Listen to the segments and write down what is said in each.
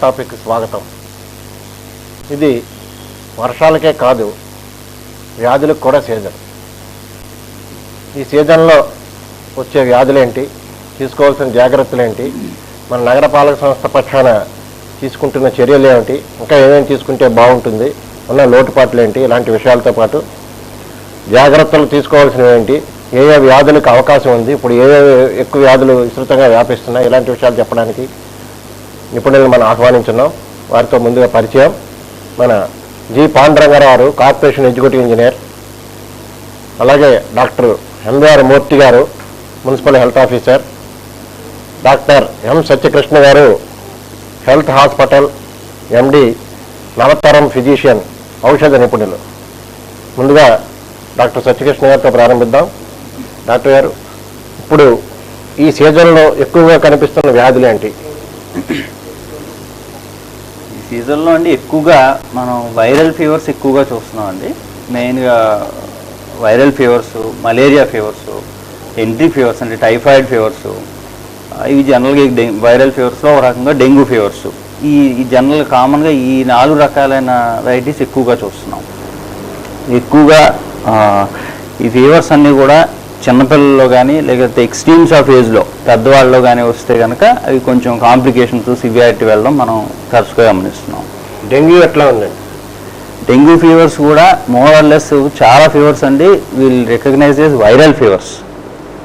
Topic స్వాగతం. ఇది వర్షాలకే కాదు, వ్యాధులకు కూడా సీజన్. ఈ సీజన్లో వచ్చే వ్యాధులేంటి, తీసుకోవాల్సిన జాగ్రత్తలు ఏంటి, మన నగరపాలక సంస్థ పక్షాన తీసుకుంటున్న చర్యలు ఏమిటి, ఇంకా ఏమేమి తీసుకుంటే బాగుంటుంది, ఉన్న లోటుపాట్లు ఏంటి, ఇలాంటి విషయాలతో పాటు జాగ్రత్తలు తీసుకోవాల్సినవి ఏంటి, ఏ ఏ వ్యాధులకు అవకాశం ఉంది, ఇప్పుడు ఏ ఎక్కువ వ్యాధులు విస్తృతంగా వ్యాపిస్తున్నాయి, ఇలాంటి విషయాలు చెప్పడానికి నిపుణులను మనం ఆహ్వానించున్నాం. వారితో ముందుగా పరిచయం మన G Panduranga Rao, corporation executive engineer. అలాగే డాక్టర్ ఎంవీఆర్ మూర్తి గారు, municipal health officer. Doctor M Satyakrishna గారు, హెల్త్ హాస్పిటల్ ఎండి, నవతరం ఫిజిషియన్, ఔషధ నిపుణులు. ముందుగా డాక్టర్ సత్యకృష్ణ గారితో ప్రారంభిద్దాం. డాక్టర్ గారు, ఇప్పుడు ఈ సీజన్లో ఎక్కువగా కనిపిస్తున్న వ్యాధులు ఏంటి? ఈ సీజన్లో అండి ఎక్కువగా మనం వైరల్ ఫీవర్స్ ఎక్కువగా చూస్తున్నాం అండి. మెయిన్గా viral fevers, malaria fevers, entry fevers అంటే టైఫాయిడ్ ఫీవర్స్, ఇవి జనరల్గా వైరల్ ఫీవర్స్లో ఒక రకంగా డెంగ్యూ ఫీవర్స్. ఈ జనరల్ కామన్గా ఈ 4 రకాలైన వెరైటీస్ ఎక్కువగా చూస్తున్నాం. ఎక్కువగా ఈ ఫీవర్స్ అన్నీ కూడా చిన్నపిల్లల్లో కానీ లేకపోతే ఎక్స్ట్రీమ్స్ ఆఫ్ ఏజ్లో పెద్దవాళ్ళలో కానీ వస్తే కనుక అవి కొంచెం కాంప్లికేషన్స్, సివియారిటీ వెళ్ళడం మనం తరచుగా గమనిస్తున్నాం. డెంగ్యూ ఎట్లా ఉందండి? డెంగ్యూ ఫీవర్స్ కూడా మోర్ ఆర్ లెస్ చాలా ఫీవర్స్ అండి వీల్ రికగ్నైజ్ చేసి వైరల్ ఫీవర్స్.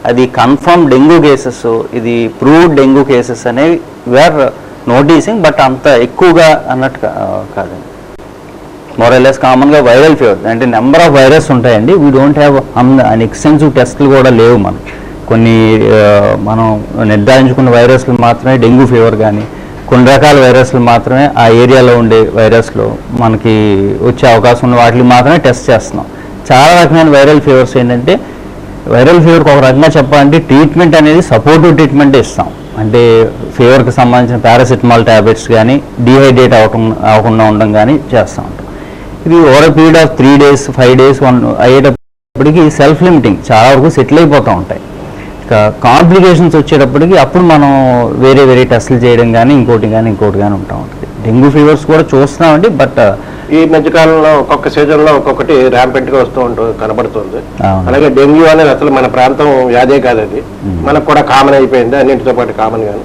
అది కన్ఫర్మ్ డెంగ్యూ కేసెస్, ఇది ప్రూవ్డ్ డెంగ్యూ కేసెస్ అనేవి వీఆర్ నోటీసింగ్, బట్ అంత ఎక్కువగా అన్నట్టు కాదండి. మోర్ ఆర్ లెస్ కామన్గా వైరల్ ఫీవర్ అంటే నెంబర్ ఆఫ్ వైరస్ ఉంటాయండి. We don't have an extensive టెస్టులు కూడా లేవు మనకి. కొన్ని మనం నిర్ధారించుకున్న వైరస్లు మాత్రమే డెంగ్యూ ఫీవర్ కానీ, కొన్ని రకాల వైరస్లు మాత్రమే ఆ ఏరియాలో ఉండే వైరస్లు మనకి వచ్చే అవకాశం ఉన్న వాటికి మాత్రమే టెస్ట్ చేస్తున్నాం. చాలా రకమైన వైరల్ ఫీవర్స్ ఏంటంటే, వైరల్ ఫీవర్కి ఒక రకంగా చెప్పాలంటే ట్రీట్మెంట్ అనేది సపోర్టివ్ ట్రీట్మెంట్ ఇస్తాం. అంటే ఫీవర్కి సంబంధించిన పారాసిటమాల్ ట్యాబ్లెట్స్ కానీ, డీహైడ్రేట్ అవ్వకుండా ఉండడం కానీ చేస్తూ ఉంటాం. ఇది over period of 3 days 5 days అయ్యేటప్పటికి సెల్ఫ్ లిమిటింగ్ చాలా వరకు సెటిల్ అయిపోతూ ఉంటాయి. ఇక కాంప్లికేషన్స్ వచ్చేటప్పటికి అప్పుడు మనం వేరే టెస్టులు చేయడం కానీ ఇంకోటి కానీ ఉంటా ఉంటుంది. డెంగ్యూ ఫీవర్స్ కూడా చూస్తున్నామండి, బట్ ఈ మధ్యకాలంలో ఒక్కొక్క సీజన్లో ఒక్కొక్కటి ర్యాంపెంట్గా వస్తూ కనబడుతుంది. అలాగే డెంగ్యూ అనేది అసలు మన ప్రాంతం వ్యాధే కాదు, అది మనకు కూడా కామన్ అయిపోయింది, అన్నింటితో పాటు కామన్ గాను.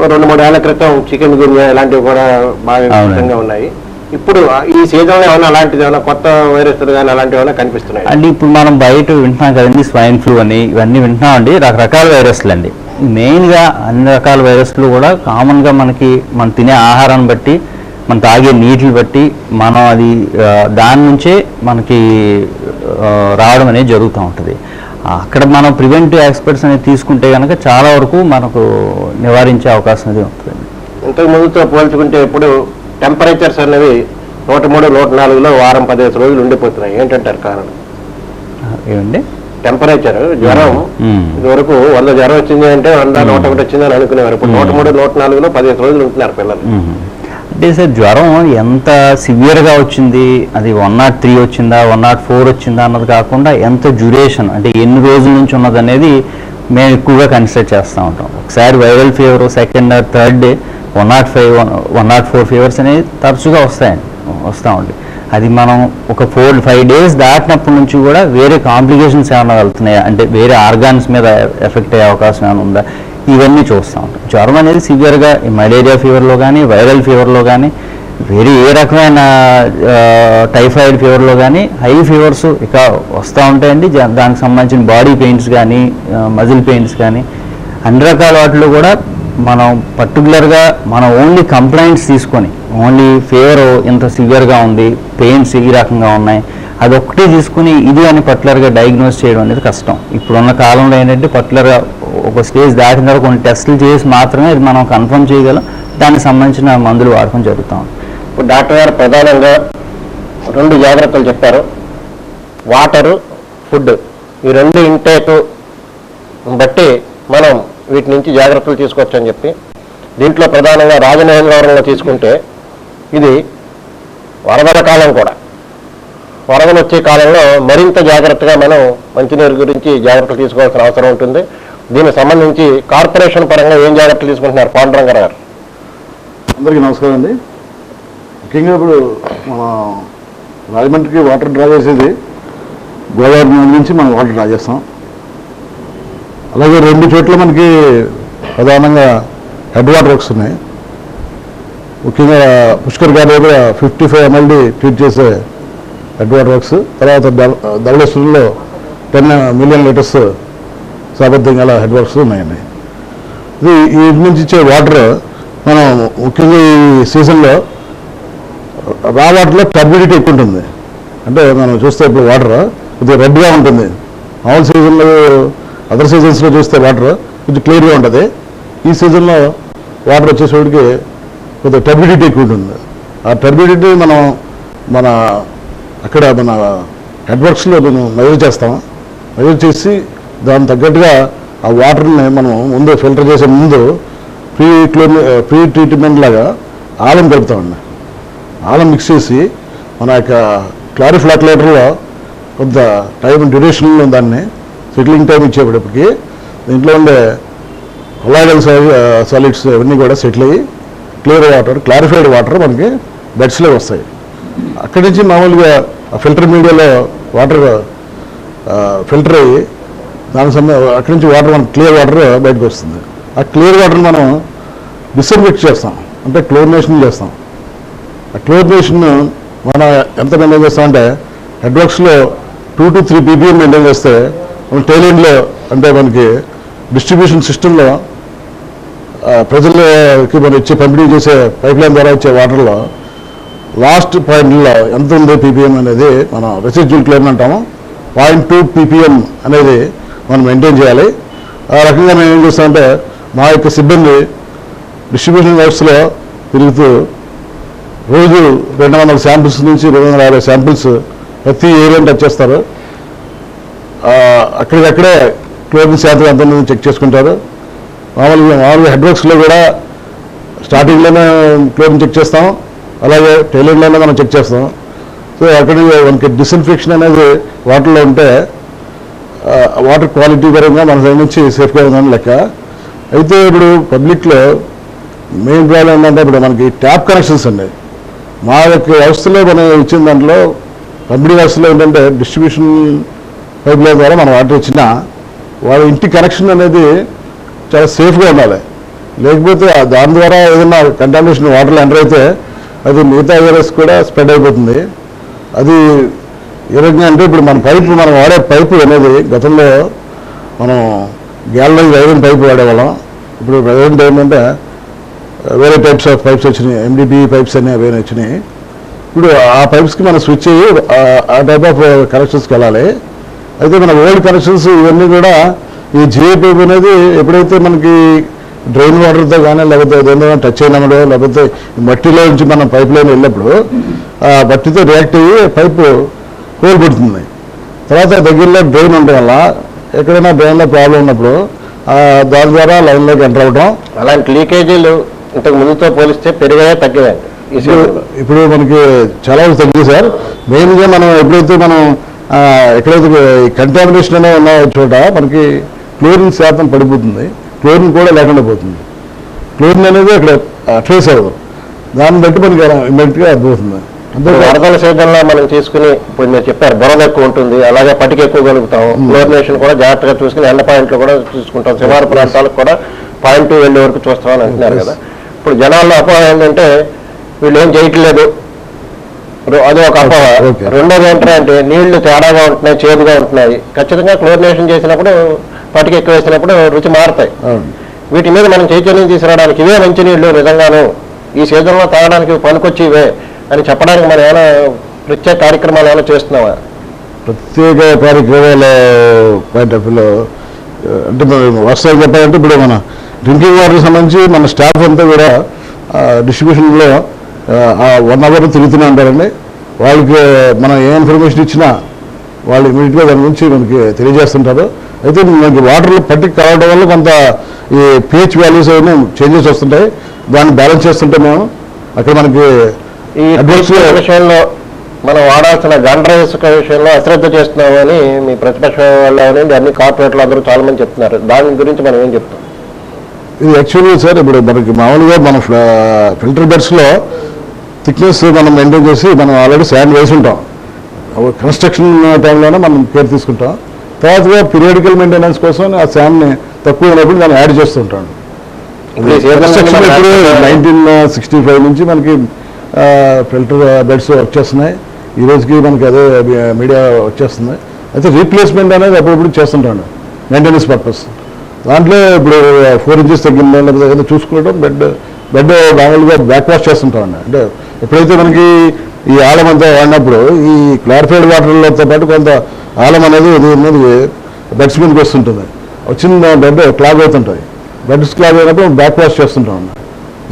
2-3 ఏళ్ల క్రితం చికెన్ గున్యా ఇలాంటివి కూడా బాగా విస్తృతంగా ఉన్నాయి. ఇప్పుడు ఈ సీజన్లో ఏమైనా అలాంటిది ఏమైనా కొత్త వైరస్లు కానీ అలాంటివి ఏమైనా కనిపిస్తున్నాయి అంటే ఇప్పుడు మనం బయట వింటున్నాం కదండి, స్వైన్ ఫ్లూ అని ఇవన్నీ వింటున్నామండి. రకరకాల వైరస్లు అండి. మెయిన్గా అన్ని రకాల వైరస్లు కూడా కామన్గా మనం తినే ఆహారాన్ని బట్టి, మనం తాగే నీటిని బట్టి మనం అది దాని నుంచే మనకి రావడం అనేది జరుగుతూ ఉంటుంది. అక్కడ మనం ప్రివెంటివ్ ఎక్స్పర్ట్స్ అనేది తీసుకుంటే కనుక చాలా వరకు మనకు నివారించే అవకాశం అనేది ఉంటుంది. ఇంతకు ముందుతో పోల్చుకుంటే ఇప్పుడు టెంపరేచర్స్ అనేవి 103-104లో వారం 15 రోజులు ఉండిపోతున్నాయి. ఏంటంటారు కారణం? ఏమండి టెంపరేచర్ జ్వరం ఇదివరకు 100 జ్వరం వచ్చింది అంటే 101 వచ్చిందని అనుకునేవారు. ఇప్పుడు 103-104లో 15 రోజులు ఉంటున్నారు పిల్లలు. అంటే సార్ జ్వరం ఎంత సివియర్గా వచ్చింది, అది 103 వచ్చిందా 104 వచ్చిందా అన్నది కాకుండా ఎంత డ్యూరేషన్ అంటే ఎన్ని రోజుల నుంచి ఉన్నది అనేది మేము ఎక్కువగా కన్సిడర్ చేస్తూ ఉంటాం. ఒకసారి viral fever second or third day 105, 104 fevers అనేవి తరచుగా వస్తూ ఉంటాయి. అది మనం ఒక 4-5 days దాటినప్పటి నుంచి కూడా వేరే కాంప్లికేషన్స్ ఏమైనా వెళ్తున్నాయా అంటే వేరే ఆర్గాన్స్ మీద ఎఫెక్ట్ అయ్యే అవకాశం ఏమైనా ఉందా, ఇవన్నీ చూస్తూ ఉంటాం. జ్వరం అనేది సివియర్గా మలేరియా ఫీవర్లో కానీ, వైరల్ ఫీవర్లో కానీ, వేరే ఏ రకమైన టైఫాయిడ్ ఫీవర్లో కానీ హై ఫీవర్స్ ఇక వస్తూ ఉంటాయండి. దానికి సంబంధించిన బాడీ పెయిన్స్ కానీ, మజిల్ పెయిన్స్ కానీ అన్ని రకాల వాటిలో కూడా మనం పర్టికులర్గా మనం ఓన్లీ కంప్లైంట్స్ తీసుకొని, ఓన్లీ ఫీవర్ ఇంత సివియర్గా ఉంది, పెయిన్స్ ఈ రకంగా ఉన్నాయి, అదొక్కటే తీసుకుని ఇది అని పర్టికులర్గా డయాగ్నోస్ చేయడం అనేది కష్టం. ఇప్పుడున్న కాలంలో ఏంటంటే పర్టికులర్గా ఒక స్టేజ్ దాటిన తర్వాత కొన్ని టెస్టులు చేసి మాత్రమే ఇది మనం కన్ఫర్మ్ చేయగలం. దానికి సంబంధించిన మందులు వాడకం జరుగుతాం. ఇప్పుడు డాక్టర్ గారు ప్రధానంగా 2 జాగ్రత్తలు చెప్పారు. వాటరు, ఫుడ్, ఈ 2 ఇంటేక్ బట్టి మనం వీటి నుంచి జాగ్రత్తలు తీసుకోవచ్చని చెప్పి, దీంట్లో ప్రధానంగా రాజమహేంద్రవరంలో తీసుకుంటే ఇది వరదల కాలం కూడా, వరదలు వచ్చే కాలంలో మరింత జాగ్రత్తగా మనం మంచినీరు గురించి జాగ్రత్తలు తీసుకోవాల్సిన అవసరం ఉంటుంది. దీనికి సంబంధించి కార్పొరేషన్ పరంగా ఏం జాగ్రత్తలు తీసుకుంటున్నారు పాండురంగారావు గారు? అందరికీ నమస్కారం అండి. ముఖ్యంగా ఇప్పుడు మన రాజమండ్రికి వాటర్ డ్రా చేసేది గోదావరి నది నుంచి మనం వాటర్ డ్రా చేస్తాం. అలాగే 2 చోట్ల మనకి ప్రధానంగా హెడ్ వాటర్ వర్క్స్ ఉన్నాయి. ముఖ్యంగా పుష్కర్ గారి దగ్గర 55 MLD ట్రీట్ చేసే హెడ్ వాటర్ వర్క్స్, తర్వాత ధవళేశ్వరంలో 10 మిలియన్ లీటర్స్ సామర్థ్యం గల హెడ్ వర్క్స్ ఉన్నాయండి. ఈ నుంచి ఇచ్చే వాటర్ మనం ముఖ్యంగా ఈ సీజన్లో రా వాటర్లో టర్బిడిటీ ఎక్కువ ఉంటుంది. అంటే మనం చూస్తే ఇప్పుడు వాటర్ కొద్దిగా రెడ్గా ఉంటుంది. మామూలు సీజన్లో అదర్ సీజన్స్లో చూస్తే వాటర్ కొంచెం క్లియర్గా ఉంటుంది. ఈ సీజన్లో వాటర్ వచ్చేసరికి కొద్దిగా టర్బిడిటీ ఎక్కువ ఉంటుంది. ఆ టర్బిడిటీ మన అక్కడ మన హెడ్ వర్క్స్లో మేము మెజర్ చేస్తాం. మెజర్ చేసి దానికి తగ్గట్టుగా ఆ వాటర్ని మనం ముందు ఫిల్టర్ చేసే ముందు ప్రీ ట్రీట్మెంట్ లాగా ఆలం కలుపుతామండి. ఆలం మిక్స్ చేసి మన యొక్క క్లారిఫ్లాక్యులేటర్లో కొంత టైం డ్యూరేషన్లో దాన్ని సెటిలింగ్ టైం ఇచ్చేటప్పటికి దీంట్లో ఉండే కొలాయిడల్ సాలిడ్స్ ఇవన్నీ కూడా సెటిల్ అయ్యి క్లారిఫైడ్ వాటర్ మనకి బెడ్స్లో వస్తాయి. అక్కడి నుంచి మామూలుగా ఫిల్టర్ మీడియాలో వాటర్ ఫిల్టర్ అయ్యి అక్కడి నుంచి వాటర్ మనకి క్లియర్ వాటర్ బయటకు వస్తుంది. ఆ క్లియర్ వాటర్ మనం డిస్ఇన్ఫెక్ట్ చేస్తాం, అంటే క్లోరినేషన్ చేస్తాం. ఆ క్లోరినేషన్ మనం ఎంత మెయింటైన్ చేస్తామంటే హెడ్ వర్క్స్లో 2 to 3 ppm మెయింటైన్ చేస్తే మన టైలెండ్లో అంటే మనకి డిస్ట్రిబ్యూషన్ సిస్టంలో ప్రజలకి మనం పంపిణీ చేసే పైప్ లైన్ ద్వారా ఇచ్చే వాటర్లో లాస్ట్ పాయింట్లో ఎంత ఉంది ppm అనేది మనం రెసిడ్యూల్ క్లోరిన్ అంటాము. 0.2 ppm అనేది మనం మెయింటైన్ చేయాలి. ఆ రకంగా మేము ఏం చేస్తామంటే మా యొక్క సిబ్బంది డిస్ట్రిబ్యూషన్ వర్క్స్లో తిరుగుతూ రోజు 200 శాంపిల్స్ నుంచి 250 శాంపిల్స్ ప్రతి ఏరియాని టచ్ చేస్తారు. అక్కడికక్కడే క్లోరిన్ శాతం ఎంత చెక్ చేసుకుంటారు. మామూలుగా హెడ్ వర్క్స్లో కూడా స్టార్టింగ్లోనే క్లోరిన్ చెక్ చేస్తాం, అలాగే టైలెండ్లోనే మనం చెక్ చేస్తాం. సో అక్కడ మనకి డిస్ఇన్ఫెక్షన్ అనేది వాటర్లో ఉంటే వాటర్ క్వాలిటీ పరంగా మన సైడ్ నుంచి సేఫ్గా ఉందని లెక్క. అయితే ఇప్పుడు పబ్లిక్లో మెయిన్ ప్రాబ్లం ఏంటంటే ఇప్పుడు మనకి ట్యాప్ కనెక్షన్స్ అండి. మా యొక్క వ్యవస్థలో మనం ఇచ్చిన దాంట్లో పంపిణీ వ్యవస్థలో ఏంటంటే డిస్ట్రిబ్యూషన్ పైప్ లైన్ ద్వారా మనం వాటర్ ఇచ్చినా వాళ్ళ ఇంటి కనెక్షన్ అనేది చాలా సేఫ్గా ఉండాలి. లేకపోతే దాని ద్వారా ఏదైనా కంటామినేషన్ వాటర్లో ఎంటర్ అయితే అది మిగతా ఏరియాస్ కూడా స్ప్రెడ్ అయిపోతుంది. అది ఏ రకంగా అంటే ఇప్పుడు మనం వాడే పైపు అనేది గతంలో మనం గ్యాలరీ ఐరన్ పైపు వాడేవాళ్ళం. ఇప్పుడు ప్రజెంట్ ఏంటంటే వేరే టైప్స్ ఆఫ్ పైప్స్ వచ్చినాయి, MDP పైప్స్ అన్నీ వేరే వచ్చినాయి. ఇప్పుడు ఆ పైప్స్కి మనం స్విచ్ అయ్యి ఆ టైప్ ఆఫ్ కనెక్షన్స్కి వెళ్ళాలి. అయితే మన ఓల్డ్ కనెక్షన్స్ ఇవన్నీ కూడా ఈ జిఐ పైప్ అనేది ఎప్పుడైతే మనకి డ్రైన్ వాటర్తో కానీ లేకపోతే ఏదైనా టచ్ అయినప్పుడు లేకపోతే మట్టిలో నుంచి మనం పైప్ లైన్ వెళ్ళినప్పుడు ఆ మట్టితో రియాక్ట్ అయ్యి పైపు కోల్పడుతుంది. తర్వాత దగ్గరలో డ్రైన్ ఉండడం వల్ల ఎక్కడైనా డ్రైన్లో ప్రాబ్లం ఉన్నప్పుడు దాని ద్వారా లైన్లోకి ఎంటర్ అవ్వడం. అలాంటి లీకేజీలు ఇంతకు ముందుతో పోలిస్తే పెరిగాయా తగ్గాయండి? ఇప్పుడు మనకి చాలా తగ్గింది సార్. మెయిన్గా మనం ఎప్పుడైతే ఎక్కడైతే కంటామినేషన్ అనే ఉన్న చోట మనకి క్లోరిన్ శాతం పడిపోతుంది, క్లోరిన్ కూడా లేకుండా పోతుంది. క్లోరిన్ అనేది అక్కడ ట్రేస్ అవ్వదు. దాన్ని బట్టి మనకి ఇమ్మీడియట్గా అర్థమవుతుంది. వరదల సీజన్లో మనం తీసుకుని ఇప్పుడు మీరు చెప్పారు బురద ఎక్కువ ఉంటుంది, అలాగే పటిక ఎక్కువ కలుగుతాం. క్లోరినేషన్ కూడా జాగ్రత్తగా చూసుకుని ఎండ పాయింట్లు కూడా చూసుకుంటాం. శివారు ప్రాంతాలకు కూడా 0.2 వెళ్ళే వరకు చూస్తామని అంటున్నారు కదా. ఇప్పుడు జనాల్లో అపోహ ఏంటంటే వీళ్ళు ఏం చేయట్లేదు, అది ఒక అపోహ. రెండోది ఏంటంటే నీళ్లు తేడాగా ఉంటున్నాయి, చేదుగా ఉంటున్నాయి. ఖచ్చితంగా క్లోరినేషన్ చేసినప్పుడు పటిక ఎక్కువ వేసినప్పుడు రుచి మారుతాయి. వీటి మీద మనం చైతన్యం తీసుకురావడానికి ఇవే మంచినీళ్ళు నిజంగాను ఈ సీజన్లో తాగడానికి పనికొచ్చి ఇవే అని చెప్పడానికి మనం ఏమైనా ప్రత్యేక కార్యక్రమాలు ఏమైనా చేస్తున్నావా? ప్రత్యేక కార్యక్రమాల పాయింట్ ఆఫ్ వ్యూలో అంటే వాస్తవం చెప్పాలంటే ఇప్పుడు మన డ్రింకింగ్ వాటర్కి సంబంధించి మన స్టాఫ్ అంతా కూడా డిస్ట్రిబ్యూషన్లో 1 hour తిరుగుతూనే ఉంటారండి. వాళ్ళకి మనం ఏ ఇన్ఫర్మేషన్ ఇచ్చినా వాళ్ళు ఇమీడియట్గా దాని గురించి మనకి తెలియజేస్తుంటారు. అయితే మనకి వాటర్లో పట్టికి కలవడం వల్ల కొంత ఈ pH వాల్యూస్ అవన్నీ చేంజెస్ వస్తుంటాయి. దాన్ని బ్యాలెన్స్ చేస్తుంటే మేము అక్కడ మనకి ఈ విషయంలో మనం వాడాల్సిన గండ్ర ఇసుక విషయంలో అశ్రద్ధ చేస్తున్నాము అని మీ ప్రతిపక్ష వాళ్ళు అన్ని కార్పొరేట్లు అందరూ చాలా మంది చెప్తున్నారు. దాని గురించి మనం ఏం చెప్తాం? ఇది యాక్చువల్గా సార్ ఇప్పుడు మనకి మామూలుగా మన ఫిల్టర్ బెడ్స్లో థిక్నెస్ మనం మెయింటైన్ చేసి మనం ఆల్రెడీ శాండ్ వేసి ఉంటాం. కన్స్ట్రక్షన్ టైంలోనే మనం కేర్ తీసుకుంటాం. తర్వాతగా పీరియాడికల్ మెయింటెనెన్స్ కోసం ఆ శాండ్ని తక్కువ ఉన్నప్పుడు దాన్ని యాడ్ చేస్తుంటాను. కన్స్ట్రక్షన్ ఇప్పుడు 1965 నుంచి మనకి ఫిల్టర్ బెడ్స్ వచ్చేస్తున్నాయి. ఈ రోజుకి మనకి అదే మీడియా వచ్చేస్తుంది. అయితే రీప్లేస్మెంట్ అనేది అప్పుడప్పుడు చేస్తుంటాను మెయింటెనెన్స్ పర్పస్. దాంట్లో ఇప్పుడు 4 inches తగ్గిందో లేకపోతే ఏదో చూసుకోవడం బెడ్ మామూలుగా బ్యాక్ వాష్ చేస్తుంటామండి. అంటే ఎప్పుడైతే మనకి ఈ ఆలం అంతా వాడినప్పుడు ఈ క్లారిఫైడ్ వాటర్లతో పాటు కొంత ఆలం అనేది బెడ్స్ మీదకి వస్తుంటుంది. వచ్చిన బెడ్ క్లాగ్ అవుతుంటాయి. బెడ్స్ క్లాగ్ అయినప్పుడు బ్యాక్ వాష్ చేస్తుంటాం.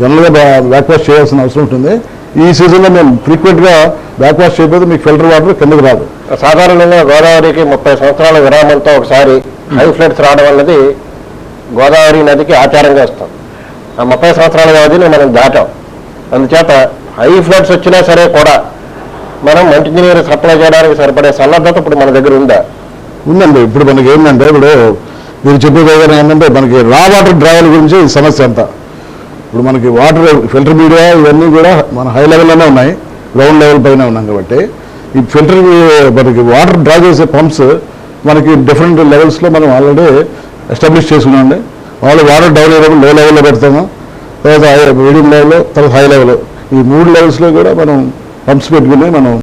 జనరల్గా బ్యాక్ వాష్ చేయాల్సిన అవసరం ఉంటుంది. ఈ సీజన్లో మేము ఫ్రీక్వెంట్గా బ్యాక్ వాష్ చేయకపోతే మీకు ఫిల్టర్ వాటర్ కిందకి రాదు. సాధారణంగా గోదావరికి 30 సంవత్సరాల విరామంతో ఒకసారి హై ఫ్లడ్స్ రావడం అన్నది గోదావరి నదికి ఆచారంగా వస్తాం. ఆ 30 సంవత్సరాల వ్యవధిని మనం దాటాం. అందుచేత హై ఫ్లడ్స్ వచ్చినా సరే కూడా మనం మంచినీరు సప్లై చేయడానికి సరిపడే సన్నద్ధత ఇప్పుడు మన దగ్గర ఉందా? ఉందండి. ఇప్పుడు మనకి ఏంటంటే ఇప్పుడు మీరు చెప్పేది ఏంటంటే మనకి రా వాటర్ డ్రాయల్ గురించి ఈ సమస్య అంతా. ఇప్పుడు మనకి వాటర్ ఫిల్టర్ మీడియా ఇవన్నీ కూడా మన హై లెవెల్లోనే ఉన్నాయి, గ్రౌండ్ లెవెల్ పైన ఉన్నాం కాబట్టి ఈ ఫిల్టర్ మనకి వాటర్ డ్రా చేసే పంప్స్ మనకి డిఫరెంట్ లెవెల్స్లో మనం ఆల్రెడీ ఎస్టాబ్లిష్ చేసుకున్నామండి. వాళ్ళు వాటర్ డౌన్ అయినప్పుడు లో లెవెల్లో పెడతాము, తర్వాత మీడియం లెవెల్, తర్వాత హై లెవెల్, ఈ 3 లెవెల్స్లో కూడా మనం పంప్స్ పెట్టుకుని మనం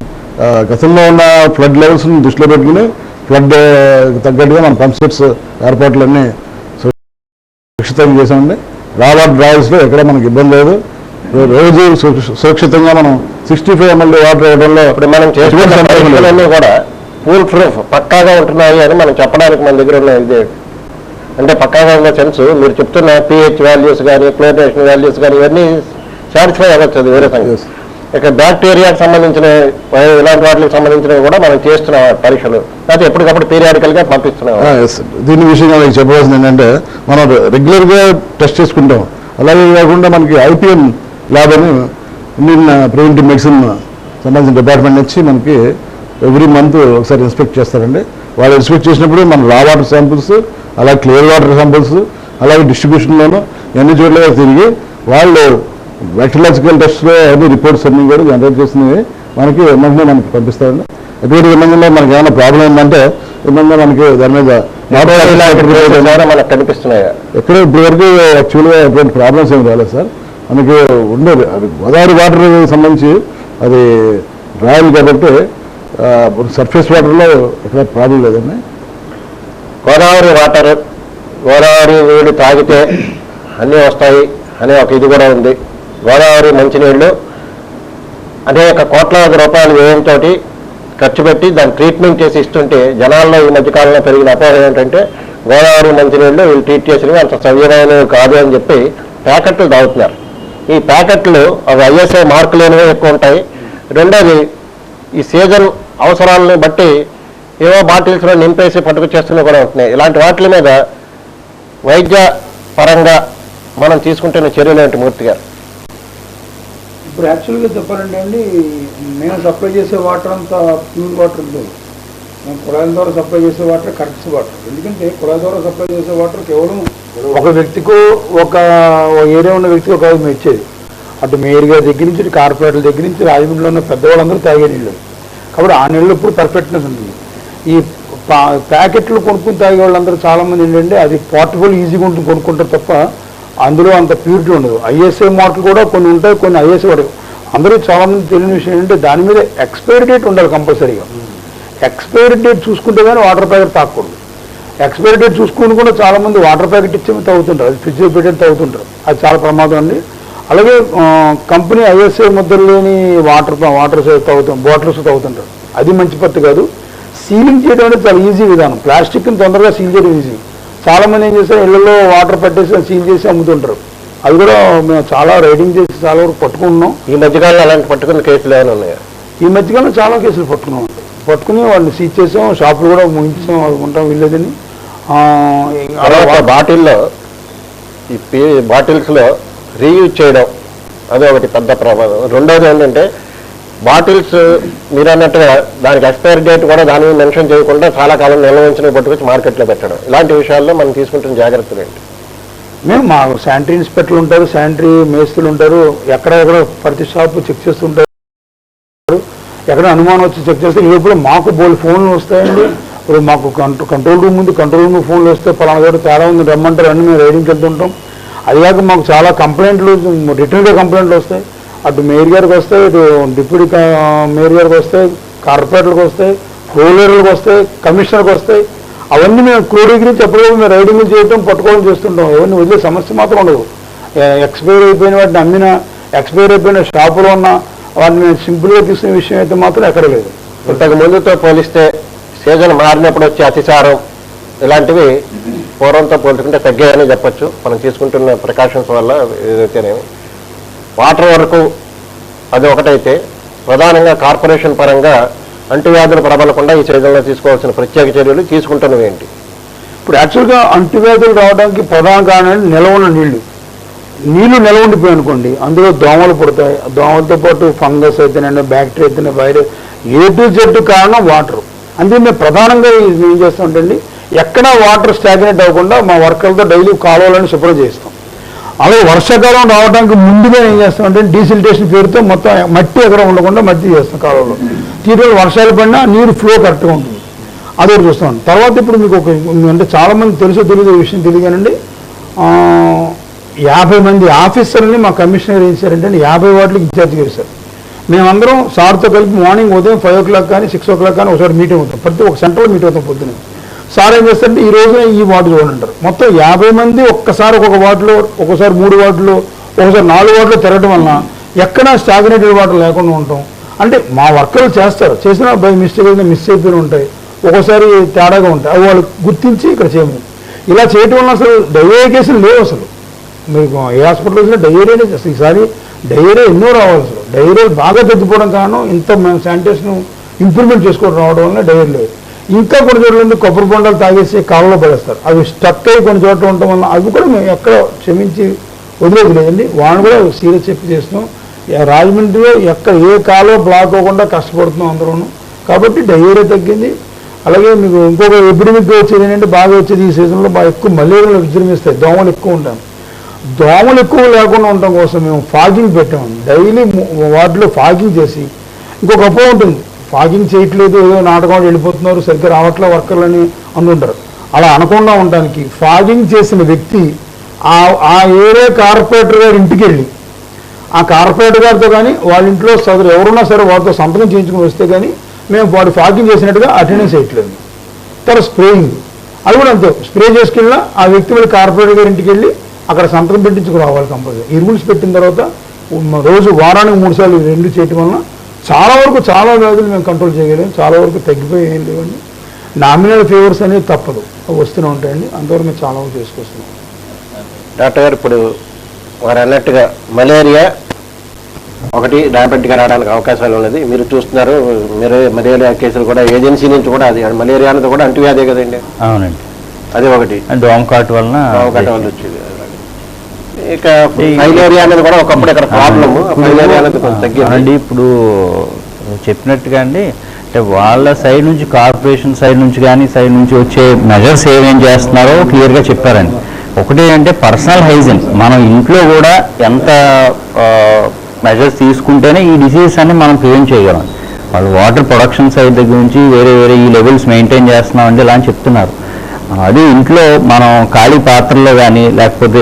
గతంలో ఉన్న ఫ్లడ్ లెవెల్స్ని దృష్టిలో పెట్టుకుని ఫ్లడ్ తగ్గట్టుగా మన పంప్ సెట్స్ ఏర్పాట్లన్నీ సురక్షితంగా చేసామండి. రావాటర్ డ్రాయల్స్లో ఎక్కడ మనకి ఇబ్బంది లేదు. రోజు సురక్షితంగా మనం 65 ml వాటర్ ఇవ్వడంలో ఇప్పుడు మనం చేసిన కూడా పూల్ ప్రూఫ్ పక్కాగా ఉంటున్నాయి అని మనం చెప్పడానికి మన దగ్గర ఉన్న ఇది అంటే పక్కాగా ఉన్న సెన్స్ మీరు చెప్తున్న pH వాల్యూస్ కానీ క్లోరినేషన్ వాల్యూస్ కానీ ఇవన్నీ సాటిస్ఫై అవ్వచ్చు. అది వేరే సంగతి. ఇక బ్యాక్టీరియాకి సంబంధించిన ఇలాంటి వాటికి సంబంధించినవి కూడా మనం చేస్తున్న పరీక్షలు లేకపోతే ఎప్పటికప్పుడు పీరియాడికల్గా పంపిస్తున్నాం. దీని విషయంగా మీకు చెప్పవలసింది ఏంటంటే మనం రెగ్యులర్గా టెస్ట్ చేసుకుంటాం. అలాగే కాకుండా మనకి IPM ల్యాబ్ అని ఇండియన్ ప్రివెంటివ్ మెడిసిన్ సంబంధించిన డిపార్ట్మెంట్ నుంచి మనకి ఎవ్రీ మంత్ ఒకసారి ఇన్స్పెక్ట్ చేస్తారండి. వాళ్ళు ఇన్స్పెక్ట్ చేసినప్పుడు మన రా వాటర్ శాంపుల్స్, అలాగే క్లియర్ వాటర్ శాంపుల్స్, అలాగే డిస్ట్రిబ్యూషన్లోనూ ఎన్ని చోట్ల తిరిగి వాళ్ళు బ్యాక్టీరియాలజికల్ టెస్ట్లో అన్ని రిపోర్ట్స్ అన్నీ కూడా జనరేట్ చేసినవి మనకి వెంటనే మనకి పంపిస్తారండి. ఎటువంటి విధంగా మనకి ఏమైనా ప్రాబ్లం ఉందంటే విధంగా మనకి దాని మీద మనకు కనిపిస్తున్నాయి. ఎక్కడ ఇప్పటివరకు యాక్చువల్గా ఎటువంటి ప్రాబ్లమ్స్ ఏమి రాలేదు సార్. మనకి ఉండేది అది గోదావరి వాటర్ సంబంధించి అది డ్రాయల్ కాబట్టి సర్ఫేస్ వాటర్లో ఎక్కడ ప్రాబ్లం లేదండి. గోదావరి నీళ్ళు తాగితే అన్నీ వస్తాయి అనే ఒక ఇది కూడా ఉంది. గోదావరి మంచినీళ్ళు అనేక కోట్లాది రూపాయలు వ్యయంతో ఖర్చు పెట్టి దాన్ని ట్రీట్మెంట్ చేసి ఇస్తుంటే జనాల్లో ఈ మధ్యకాలంలో పెరిగిన అపోహ ఏంటంటే గోదావరి మంచినీళ్ళు వీళ్ళు ట్రీట్ చేసినవి అంత సవ్యమైనవి కాదు అని చెప్పి ప్యాకెట్లు తాగుతున్నారు. ఈ ప్యాకెట్లు అవి ISI మార్కు లేనివే ఎక్కువ ఉంటాయి. రెండోది ఈ సీజన్ అవసరాలను బట్టి ఏవో బాటిల్స్లో నింపేసి పట్టుకొచ్చేస్తున్నవి కూడా ఉంటున్నాయి. ఇలాంటి వాటి మీద వైద్య పరంగా మనం తీసుకుంటున్న చర్యలు ఏంటి మూర్తి గారు? ఇప్పుడు యాక్చువల్గా చెప్పాలంటే అండి, మేము సప్లై చేసే వాటర్ అంతా ప్యూర్ వాటర్ లేదు. మేము కుళాయిల ద్వారా సప్లై చేసే వాటర్ కరెక్ట్ వాటర్. ఎందుకంటే కుళాయి ద్వారా సప్లై చేసే వాటర్ కేవలం ఒక వ్యక్తికి ఒక ఏరియా ఉన్న వ్యక్తికి ఒక మేము ఇచ్చేది. అటు మేయర్ గారి దగ్గర నుంచి కార్పొరేటర్ల దగ్గర నుంచి రాజమండ్రిలో ఉన్న పెద్దవాళ్ళందరూ తాగే నీళ్ళు. కాబట్టి ఆ నీళ్ళు ఇప్పుడు పర్ఫెక్ట్నెస్ ఉంటుంది. ఈ ప్యాకెట్లు కొనుక్కుని తాగే వాళ్ళందరూ చాలామంది ఏంటంటే అది పోర్టబుల్ ఈజీగా ఉంటుంది కొనుక్కుంటారు తప్ప అందులో అంత ప్యూరిటీ ఉండదు. ISI మార్కులు కూడా కొన్ని ఉంటాయి, కొన్ని ISI వాడు. అందరూ చాలామంది తెలియని విషయం ఏంటంటే దాని మీద ఎక్స్పైరీ డేట్ ఉండాలి కంపల్సరీగా. ఎక్స్పైరీ డేట్ చూసుకుంటే కానీ వాటర్ ప్యాకెట్ తాగకూడదు. ఎక్స్పైరీ డేట్ చూసుకుని కూడా చాలామంది వాటర్ ప్యాకెట్ ఇచ్చి తాగుతుంటారు, అది ఫ్రిడ్జ్లో పెట్టి తాగుతుంటారు. అది చాలా ప్రమాదం అండి. అలాగే కంపెనీ ISI ముద్రలు లేని వాటర్ బాటిల్స్ తాగుతుంటారు. అది మంచి పద్ధతి కాదు. సీలింగ్ చేయడం అనేది చాలా ఈజీ విధానం. ప్లాస్టిక్ని తొందరగా సీల్ చేయడం ఈజీ. చాలామంది ఏం చేస్తారు, ఇళ్లలో వాటర్ పట్టేసి సీల్ చేసి అమ్ముతుంటారు. అది కూడా మేము చాలా రైడింగ్ చేసి చాలా వరకు పట్టుకుంటున్నాం. ఈ మధ్యకాలంలో అలాంటి పట్టుకున్న కేసులు ఏమైనా ఉన్నాయా? ఈ మధ్యకాలంలో చాలా కేసులు పట్టుకున్నాం. పట్టుకుని వాళ్ళని సీజ్ చేసాం, షాపులు కూడా ముగించాం, ఉంటాం వీళ్ళదని. బాటిల్లో ఈ బాటిల్స్లో రీయూజ్ చేయడం అది ఒకటి పెద్ద ప్రమాదం. రెండోది ఏంటంటే బాటిల్స్ మీరు అన్నట్టుగా దానికి ఎక్స్పైరీ డేట్ కూడా దాని మీద మెన్షన్ చేయకుండా చాలా కాలం నిల్వ ఉంచిన పట్టుకొచ్చి మార్కెట్లో పెట్టడం. ఇలాంటి విషయాల్లో మనం తీసుకుంటున్న జాగ్రత్తలు ఏంటి? మేము మా శానిటరీ ఇన్స్పెక్టర్లు ఉంటారు, శానిటరీ మేస్త్రులు ఉంటారు, ఎక్కడెక్కడ ప్రతి షాప్ చెక్ చేస్తుంటారు, ఎక్కడ అనుమానం వచ్చి చెక్ చేస్తే ఇప్పుడు మాకు బోల్ ఫోన్లు వస్తాయండి. ఇప్పుడు మాకు కంట్రోల్ రూమ్ ఉంది, కంట్రోల్ రూమ్ ఫోన్లు వస్తే పలానా దగ్గర తేడా ఉంది రమ్మంటారు అన్నీ మేము రైడింగ్కి వెళ్తుంటాం. అదిగాక మాకు చాలా కంప్లైంట్లు రిటర్న్గా కంప్లైంట్లు వస్తాయి. అటు మేయర్ గారికి వస్తాయి, ఇటు డిప్యూటీ మేయర్ గారికి వస్తాయి, కార్పొరేటర్లకు వస్తాయి, రూరల్కి వస్తాయి, కమిషనర్కి వస్తాయి. అవన్నీ మేము క్రోడీకరించి ఎప్పటికప్పుడు మేము రైడింగ్ చేయటం పట్టుకోవడం చేస్తుంటాం. అవన్నీ వదిలే సమస్య మాత్రం ఉండదు. ఎక్స్పైర్ అయిపోయిన వాటిని అమ్మిన, ఎక్స్పైర్ అయిపోయిన షాపులో ఉన్న వాటిని మేము సింపుల్గా తీసుకునే విషయం అయితే మాత్రం ఎక్కడ లేదు. ఇంతకు ముందుతో పోలిస్తే సీజన్ మారినప్పుడు వచ్చే అతిసారం ఇలాంటివి పూర్వంతో పోల్చుకుంటే తగ్గాయని చెప్పొచ్చు. మనం తీసుకుంటున్న ప్రికాషన్స్ వల్ల ఏదైతేనేమి. వాటర్ వరకు అది ఒకటైతే ప్రధానంగా కార్పొరేషన్ పరంగా అంటువ్యాధులు ప్రబలకుండా ఈ సీజన్లో తీసుకోవాల్సిన ప్రత్యేక చర్యలు తీసుకుంటున్నవి ఏంటి? ఇప్పుడు యాక్చువల్గా అంటువ్యాధులు రావడానికి ప్రధాన కారణం నిల్వ ఉన్న నీళ్లు నిల్వ ఉండిపోయి అనుకోండి, అందులో దోమలు పుడతాయి. దోమలతో పాటు ఫంగస్ అయితేనండి, బ్యాక్టీరియా అయితేనే, వైరస్, ఏ టు జెడ్ కారణం వాటర్. అందుకే మేము ప్రధానంగా ఏం చేస్తామంటే ఎక్కడా వాటర్ స్టాగ్నేట్ అవ్వకుండా మా వర్కర్లతో డైలీ కాలువలను శుభ్రం చేస్తాం. అలాగే వర్షాకాలం రావడానికి ముందుగా ఏం చేస్తామంటే డీసిల్టేషన్ పేరుతో మొత్తం మట్టి ఎక్కడ ఉండకుండా మట్టి చేస్తాం కాలువలో. తీరులో వర్షాలు పడినా నీరు ఫ్లో కరెక్ట్గా ఉంటుంది. అదొకటి చూస్తాం. తర్వాత ఇప్పుడు మీకు ఒక అంటే చాలామంది తెలుసో తెలియదు విషయం తెలియగానండి, 50 మంది ఆఫీసర్ని మా కమిషనర్ ఏం చేశారంటే 50 వార్డులకు ఇన్ఛార్జ్ చేశారు. మేమందరం సార్తో కలిపి మార్నింగ్ ఉదయం 5 o'clock కానీ 6 o'clock కానీ ఒకసారి మీటింగ్ అవుతాం. ప్రతి ఒక్క సెంటర్లో మీటింగ్ అవుతాం పొద్దున. సార్ ఏం చేస్తారంటే ఈ రోజున ఈ వార్డు చూడంటారు. మొత్తం 50 మంది ఒక్కసారి ఒక్కొక్క వార్డులో, ఒక్కోసారి 3 వార్డులో, ఒకసారి 4 వార్డులో తిరగడం వలన ఎక్కడా స్టాగ్నేటెడ్ వాటర్ లేకుండా ఉంటాం. అంటే మా వర్కర్లు చేస్తారు, చేసినా బై మిస్టేక్ అయితే మిస్ అయిపోయి ఉంటాయి, ఒక్కోసారి తేడాగా ఉంటాయి. అవి వాళ్ళు గుర్తించి ఇక్కడ చేయము. ఇలా చేయటం వల్ల అసలు డయేరియా కేసులు లేవు. అసలు మీకు ఏ హాస్పిటల్ వచ్చినా డయేరియానే చేస్తాం. ఈసారి డయేరియా ఎన్నో రావాలి. అసలు డయేరియా బాగా తగ్గిపోవడం కారణం ఇంత మేము శానిటేషన్ ఇంప్రూవ్మెంట్ చేసుకోవడం రావడం వల్ల డయేరియా లేదు. ఇంకా కొన్ని చోట్ల కొబ్బరి బొండాలు తాగేసి కాళ్ళలో పడేస్తారు. అవి స్టక్ అయ్యి కొన్ని చోట్ల ఉండటం వల్ల అవి కూడా మేము ఎక్కడ క్షమించి వదిలేదు లేదండి. వాళ్ళని కూడా సీరియస్ చెప్పి చేస్తున్నాం. రాజమండ్రిలో ఎక్కడ ఏ కాలువ బ్లాక్ అవ్వకుండా కష్టపడుతున్నాం అందరూ. కాబట్టి డయేరియా తగ్గింది. అలాగే మీకు ఇంకొక ఎపిడమిక్ వచ్చేది ఏంటంటే బాగా వచ్చేది ఈ సీజన్లో బాగా ఎక్కువ మలేరియాలు విజృంభిస్తాయి. దోమలు ఎక్కువ ఉంటాం. దోమలు ఎక్కువ లేకుండా ఉండటం కోసం మేము ఫాగింగ్ పెట్టాము. డైలీ వాటిలో ఫాగింగ్ చేసి, ఇంకొక అపోహ ఉంటుంది, ఫాగింగ్ చేయట్లేదు ఏదో నాటకం వెళ్ళిపోతున్నారు సరిగ్గా రావట్లే వర్కర్లని అందుంటారు. అలా అనకుండా ఉండడానికి ఫాగింగ్ చేసిన వ్యక్తి ఆ ఏరియా కార్పొరేటర్ గారి ఇంటికి వెళ్ళి ఆ కార్పొరేటర్ గారితో కానీ వాళ్ళ ఇంట్లో సదరు ఎవరున్నా సరే వారితో సంతకం చేయించుకుని వస్తే కానీ మేము వాడు ఫాగింగ్ చేసినట్టుగా అటెండెన్స్ చేయట్లేదు. తర్వాత స్ప్రేయింగ్ అది కూడా అంతే. స్ప్రే చేసుకెళ్ళినా ఆ వ్యక్తి వెళ్ళి కార్పొరేటర్ గారి ఇంటికి వెళ్ళి అక్కడ సంతకం పెట్టించుకు రావాలి కంపల్సరీ. ఈ రూల్స్ పెట్టిన తర్వాత రోజు వారానికి 3 సార్లు 2 చేయటం వలన చాలా వరకు చాలా వ్యాధులు మేము కంట్రోల్ చేయగలిగాం. చాలా వరకు తగ్గిపోయి ఏం లేవండి. నామినల్ ఫీవర్స్ అనేది తప్పదు, అవి వస్తూనే ఉంటాయండి. అంతవరకు మేము చాలా వరకు చేసుకొస్తున్నాం. డాక్టర్ గారు, ఇప్పుడు వారు అన్నట్టుగా మలేరియా ఒకటి ర్యాపిడ్గా రావడానికి అవకాశాలు ఉన్నది. మీరు చూస్తున్నారు, మీరు మలేరియా కేసులు కూడా ఏజెన్సీ నుంచి కూడా అది మలేరియా అనేది కూడా అంటువ్యాధే కదండి. అవునండి, అది ఒకటి దోమకాటు వలన వచ్చేది. ఇక ఫైలేరియా అనేది కూడా ఒకప్పుడు ఇక్కడ ప్రాబ్లమ్. ఫైలేరియా అనేది కొంచెం తగ్గింది. ఇప్పుడు చెప్పినట్టుగా అండి, అంటే వాళ్ళ సైడ్ నుంచి కార్పొరేషన్ సైడ్ నుంచి కానీ సైడ్ నుంచి వచ్చే మెజర్స్ ఏమేం చేస్తున్నారో క్లియర్గా చెప్పారండి. ఒకటి అంటే పర్సనల్ హైజీన్, మనం ఇంట్లో కూడా ఎంత మెజర్స్ తీసుకుంటేనే ఈ డిసీజెస్ అన్ని మనం ప్రివెంట్ చేయగలం. వాళ్ళు వాటర్ ప్రొడక్షన్ సైడ్ దగ్గర నుంచి వేరే వేరే ఈ లెవెల్స్ మెయింటైన్ చేస్తున్నామండి ఇలా అని చెప్తున్నారు. అది ఇంట్లో మనం ఖాళీ పాత్రల్లో కానీ లేకపోతే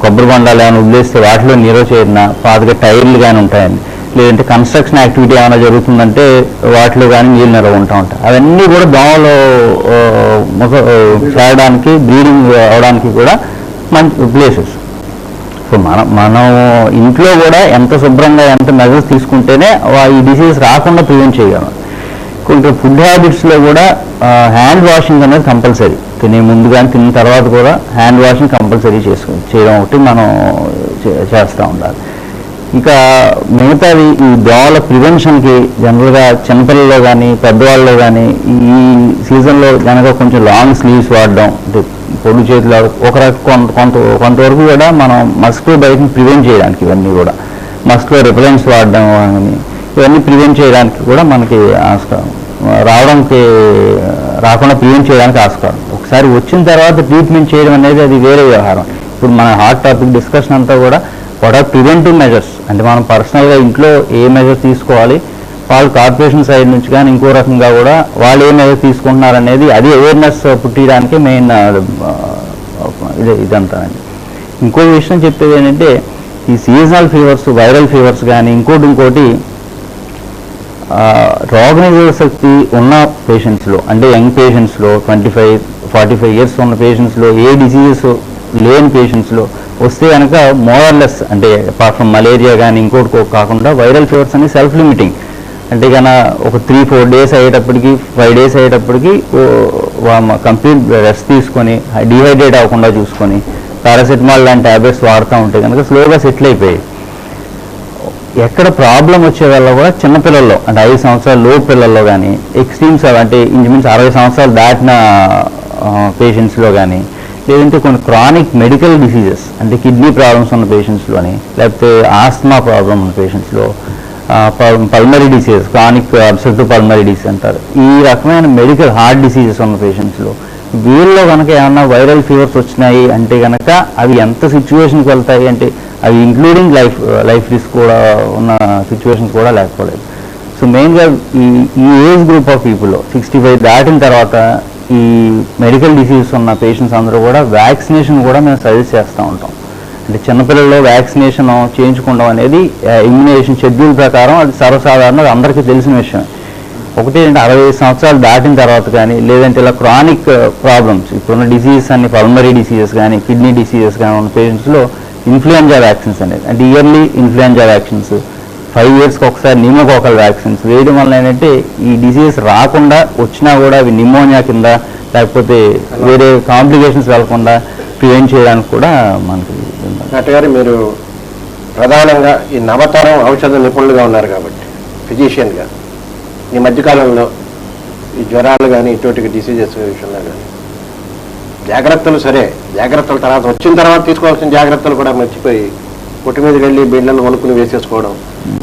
కొబ్బరి బొండాలు ఏమైనా వదిలేస్తే వాటిలో నీరో చేరిన పాతగా టైర్లు కానీ ఉంటాయండి. లేదంటే కన్స్ట్రక్షన్ యాక్టివిటీ ఏమైనా జరుగుతుందంటే వాటిలో కానీ నీళ్ళు నిల్వ ఉంటాయి. అవన్నీ కూడా దోమలు చేరడానికి, బ్రీడింగ్ అవడానికి కూడా మంచి ప్లేసెస్. సో మనం ఇంట్లో కూడా ఎంత శుభ్రంగా ఎంత మెజర్స్ తీసుకుంటేనే ఈ డిసీజెస్ రాకుండా ప్రివెంట్ చేయగలం. కొంచెం ఫుడ్ హ్యాబిట్స్లో కూడా హ్యాండ్ వాషింగ్ అనేది కంపల్సరీ. తినే ముందు కానీ తిన్న తర్వాత కూడా హ్యాండ్ వాషింగ్ కంపల్సరీ చేయడం ఒకటి మనం చేస్తూ ఉండాలి. ఇంకా మిగతాది ఈ దోమల ప్రివెన్షన్కి జనరల్గా చిన్నపిల్లల్లో కానీ పెద్దవాళ్ళలో కానీ ఈ సీజన్లో కనుక కొంచెం లాంగ్ స్లీవ్స్ వాడడం, అంటే పొడి చేతులు ఒక కొంతవరకు కూడా మనం మస్కిటో బైట్ని ప్రివెంట్ చేయడానికి ఇవన్నీ కూడా మస్కిటో రిపెలెంట్స్ వాడడం కానీ ఇవన్నీ ప్రివెంట్ చేయడానికి కూడా మనకి ఆస్కారం, రాకుండా ప్రివెంట్ చేయడానికి ఆస్కారం. ఒకసారి వచ్చిన తర్వాత ట్రీట్మెంట్ చేయడం అనేది అది వేరే వ్యవహారం. ఇప్పుడు మన హాట్ టాపిక్ డిస్కషన్ అంతా కూడా వాట్ ఆర్ ప్రివెంటివ్ మెజర్స్, అంటే మనం పర్సనల్గా ఇంట్లో ఏ మెజర్స్ తీసుకోవాలి, వాళ్ళు కార్పొరేషన్ సైడ్ నుంచి కానీ ఇంకో రకంగా కూడా వాళ్ళు ఏ మెజర్ తీసుకుంటున్నారు అనేది అది అవేర్నెస్ పుట్టించడానికి మెయిన్ ఇదంతా అండి. ఇంకో విషయం చెప్పేది ఏంటంటే ఈ సీజనల్ ఫీవర్స్, వైరల్ ఫీవర్స్ కానీ ఇంకోటి రోగనిరోధక శక్తి ఉన్న పేషెంట్స్లో, అంటే యంగ్ పేషెంట్స్లో 25-45 ఇయర్స్ ఉన్న పేషెంట్స్లో, ఏ డిసీజెస్ లేని పేషెంట్స్లో వస్తే కనుక మోరల్లెస్, అంటే అపార్ట్ ఫ్రమ్ మలేరియా కానీ ఇంకోటి కాకుండా వైరల్ ఫీవర్స్ అనేది సెల్ఫ్ లిమిటింగ్. అంటే కన్నా ఒక 3-4 డేస్ అయ్యేటప్పటికి 5 డేస్ అయ్యేటప్పటికి కంప్లీట్ రెస్ట్ తీసుకొని డిహైడ్రేట్ అవ్వకుండా చూసుకొని పారాసెటమాల్ లాంటి ట్యాబ్లెట్స్ వాడుతూ ఉంటే కనుక స్లోగా సెటిల్ అయిపోయాయి. ఎక్కడ ప్రాబ్లం వచ్చే వల్ల కూడా చిన్నపిల్లల్లో, అంటే 5 సంవత్సరాల లోపు పిల్లల్లో కానీ, ఎక్స్ట్రీమ్స్ అంటే ఇంచుమించు 60 సంవత్సరాలు దాటిన పేషెంట్స్లో కానీ, లేదంటే కొన్ని క్రానిక్ మెడికల్ డిసీజెస్ అంటే కిడ్నీ ప్రాబ్లమ్స్ ఉన్న పేషెంట్స్లోని, లేకపోతే ఆస్మా ప్రాబ్లమ్ ఉన్న పేషెంట్స్లో, pulmonary diseases, chronic obstructive pulmonary disease అంటారు, ఈ రకమైన మెడికల్ హార్ట్ డిసీజెస్ ఉన్న పేషెంట్స్లో వీళ్ళలో కనుక ఏమన్నా వైరల్ ఫీవర్స్ వచ్చినాయి అంటే కనుక అవి ఎంత సిచ్యువేషన్కి వెళ్తాయి అంటే అవి ఇంక్లూడింగ్ లైఫ్ రిస్క్ కూడా ఉన్న సిచ్యువేషన్స్ కూడా లేకపోలేదు. సో మెయిన్గా ఈ ఏజ్ గ్రూప్ ఆఫ్ పీపుల్లో 65 దాటిన తర్వాత ఈ మెడికల్ డిసీజెస్ ఉన్న పేషెంట్స్ అందరూ కూడా వ్యాక్సినేషన్ కూడా మేము సజెస్ట్ చేస్తూ ఉంటాం. అంటే చిన్నపిల్లల్లో వ్యాక్సినేషన్ చేయించుకోవడం అనేది ఇమ్యునైజేషన్ షెడ్యూల్ ప్రకారం అది సర్వసాధారణంగా అందరికీ తెలిసిన విషయం. ఒకటి ఏంటంటే 65 సంవత్సరాలు దాటిన తర్వాత కానీ, లేదంటే ఇలా క్రానిక్ ప్రాబ్లమ్స్ ఇప్పుడున్న డిసీజెస్ అన్ని పల్మరీ డిసీజెస్ కానీ, కిడ్నీ డిసీజెస్ కానీ ఉన్న పేషెంట్స్లో ఇన్ఫ్లుయెంజా వ్యాక్సిన్స్ అనేది, అంటే ఇయర్లీ ఇన్ఫ్లుయెంజా వ్యాక్సిన్స్, 5 ఇయర్స్కి ఒకసారి నిమోకోకల్ వ్యాక్సిన్స్ వేయడం వల్ల ఏంటంటే ఈ డిసీజెస్ రాకుండా వచ్చినా కూడా అవి నిమోనియా కింద లేకపోతే వేరే కాంప్లికేషన్స్ వెళ్లకుండా ప్రివెంట్ చేయడానికి కూడా మనకి. డాక్టర్ గారు, మీరు ప్రధానంగా ఈ నవతరం ఔషధ నిపుణులుగా ఉన్నారు కాబట్టి ఫిజిషియన్గా ఈ మధ్యకాలంలో ఈ జ్వరాలు కానీ ఇటువంటి డిసీజెస్ విషయంలో కానీ జాగ్రత్తలు జాగ్రత్తల తర్వాత వచ్చిన తర్వాత తీసుకోవాల్సిన జాగ్రత్తలు కూడా మర్చిపోయి కొట్టు మీదకి వెళ్ళి బిళ్ళను కొనుక్కుని వేసేసుకోవడం,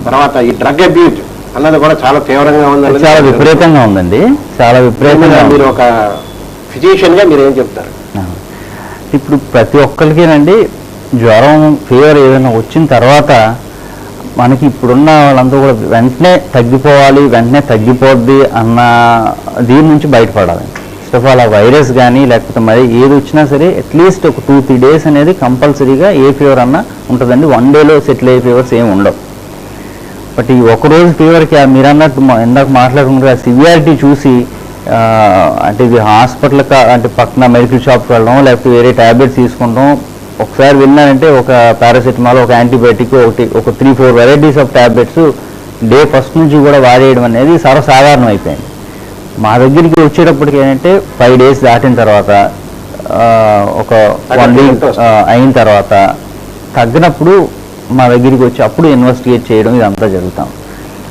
తర్వాత ఈ డ్రగ్ అబ్యూజ్ అన్నది కూడా చాలా తీవ్రంగా ఉందండి. చాలా విపరీతంగా ఉందండి, చాలా విపరీతంగా. మీరు ఒక ఫిజిషియన్గా మీరు ఏం చెప్తారు? ఇప్పుడు ప్రతి ఒక్కరికేనండి జ్వరం, ఫీవర్ ఏదైనా వచ్చిన తర్వాత మనకి ఇప్పుడున్న వాళ్ళంతా కూడా వెంటనే తగ్గిపోవాలి, వెంటనే తగ్గిపోద్ది అన్న దీని నుంచి బయటపడాలి. ఫస్ట్ ఆఫ్ ఆల్ ఆ వైరస్ కానీ లేకపోతే మరి ఏది వచ్చినా సరే అట్లీస్ట్ ఒక 2-3 డేస్ అనేది కంపల్సరీగా ఏ ఫీవర్ అన్నా ఉంటుందండి. 1 డేలో సెటిల్ అయ్యే ఫీవర్స్ ఏమి ఉండవు. బట్ ఈ ఒకరోజు ఫీవర్కి మీరు అన్నట్టు ఇందాక మాట్లాడుకుంటే ఆ సివియారిటీ చూసి అంటే ఇది హాస్పిటల్ అంటే పక్కన మెడికల్ షాప్కి వెళ్ళడం లేకపోతే వేరే ట్యాబ్లెట్స్ తీసుకుంటాం. ఒకసారి విన్నానంటే ఒక పారాసెటమాల్, ఒక యాంటీబయాటిక్, ఒక 3-4 varieties of tablets day first నుంచి కూడా వాడేయడం అనేది సర్వసాధారణం అయిపోయింది. మా దగ్గరికి వచ్చేటప్పటికి ఏంటంటే 5 డేస్ దాటిన తర్వాత ఒక 1 వీక్ అయిన తర్వాత తగ్గినప్పుడు మా దగ్గరికి వచ్చి అప్పుడు ఇన్వెస్టిగేట్ చేయడం ఇదంతా జరుగుతాం.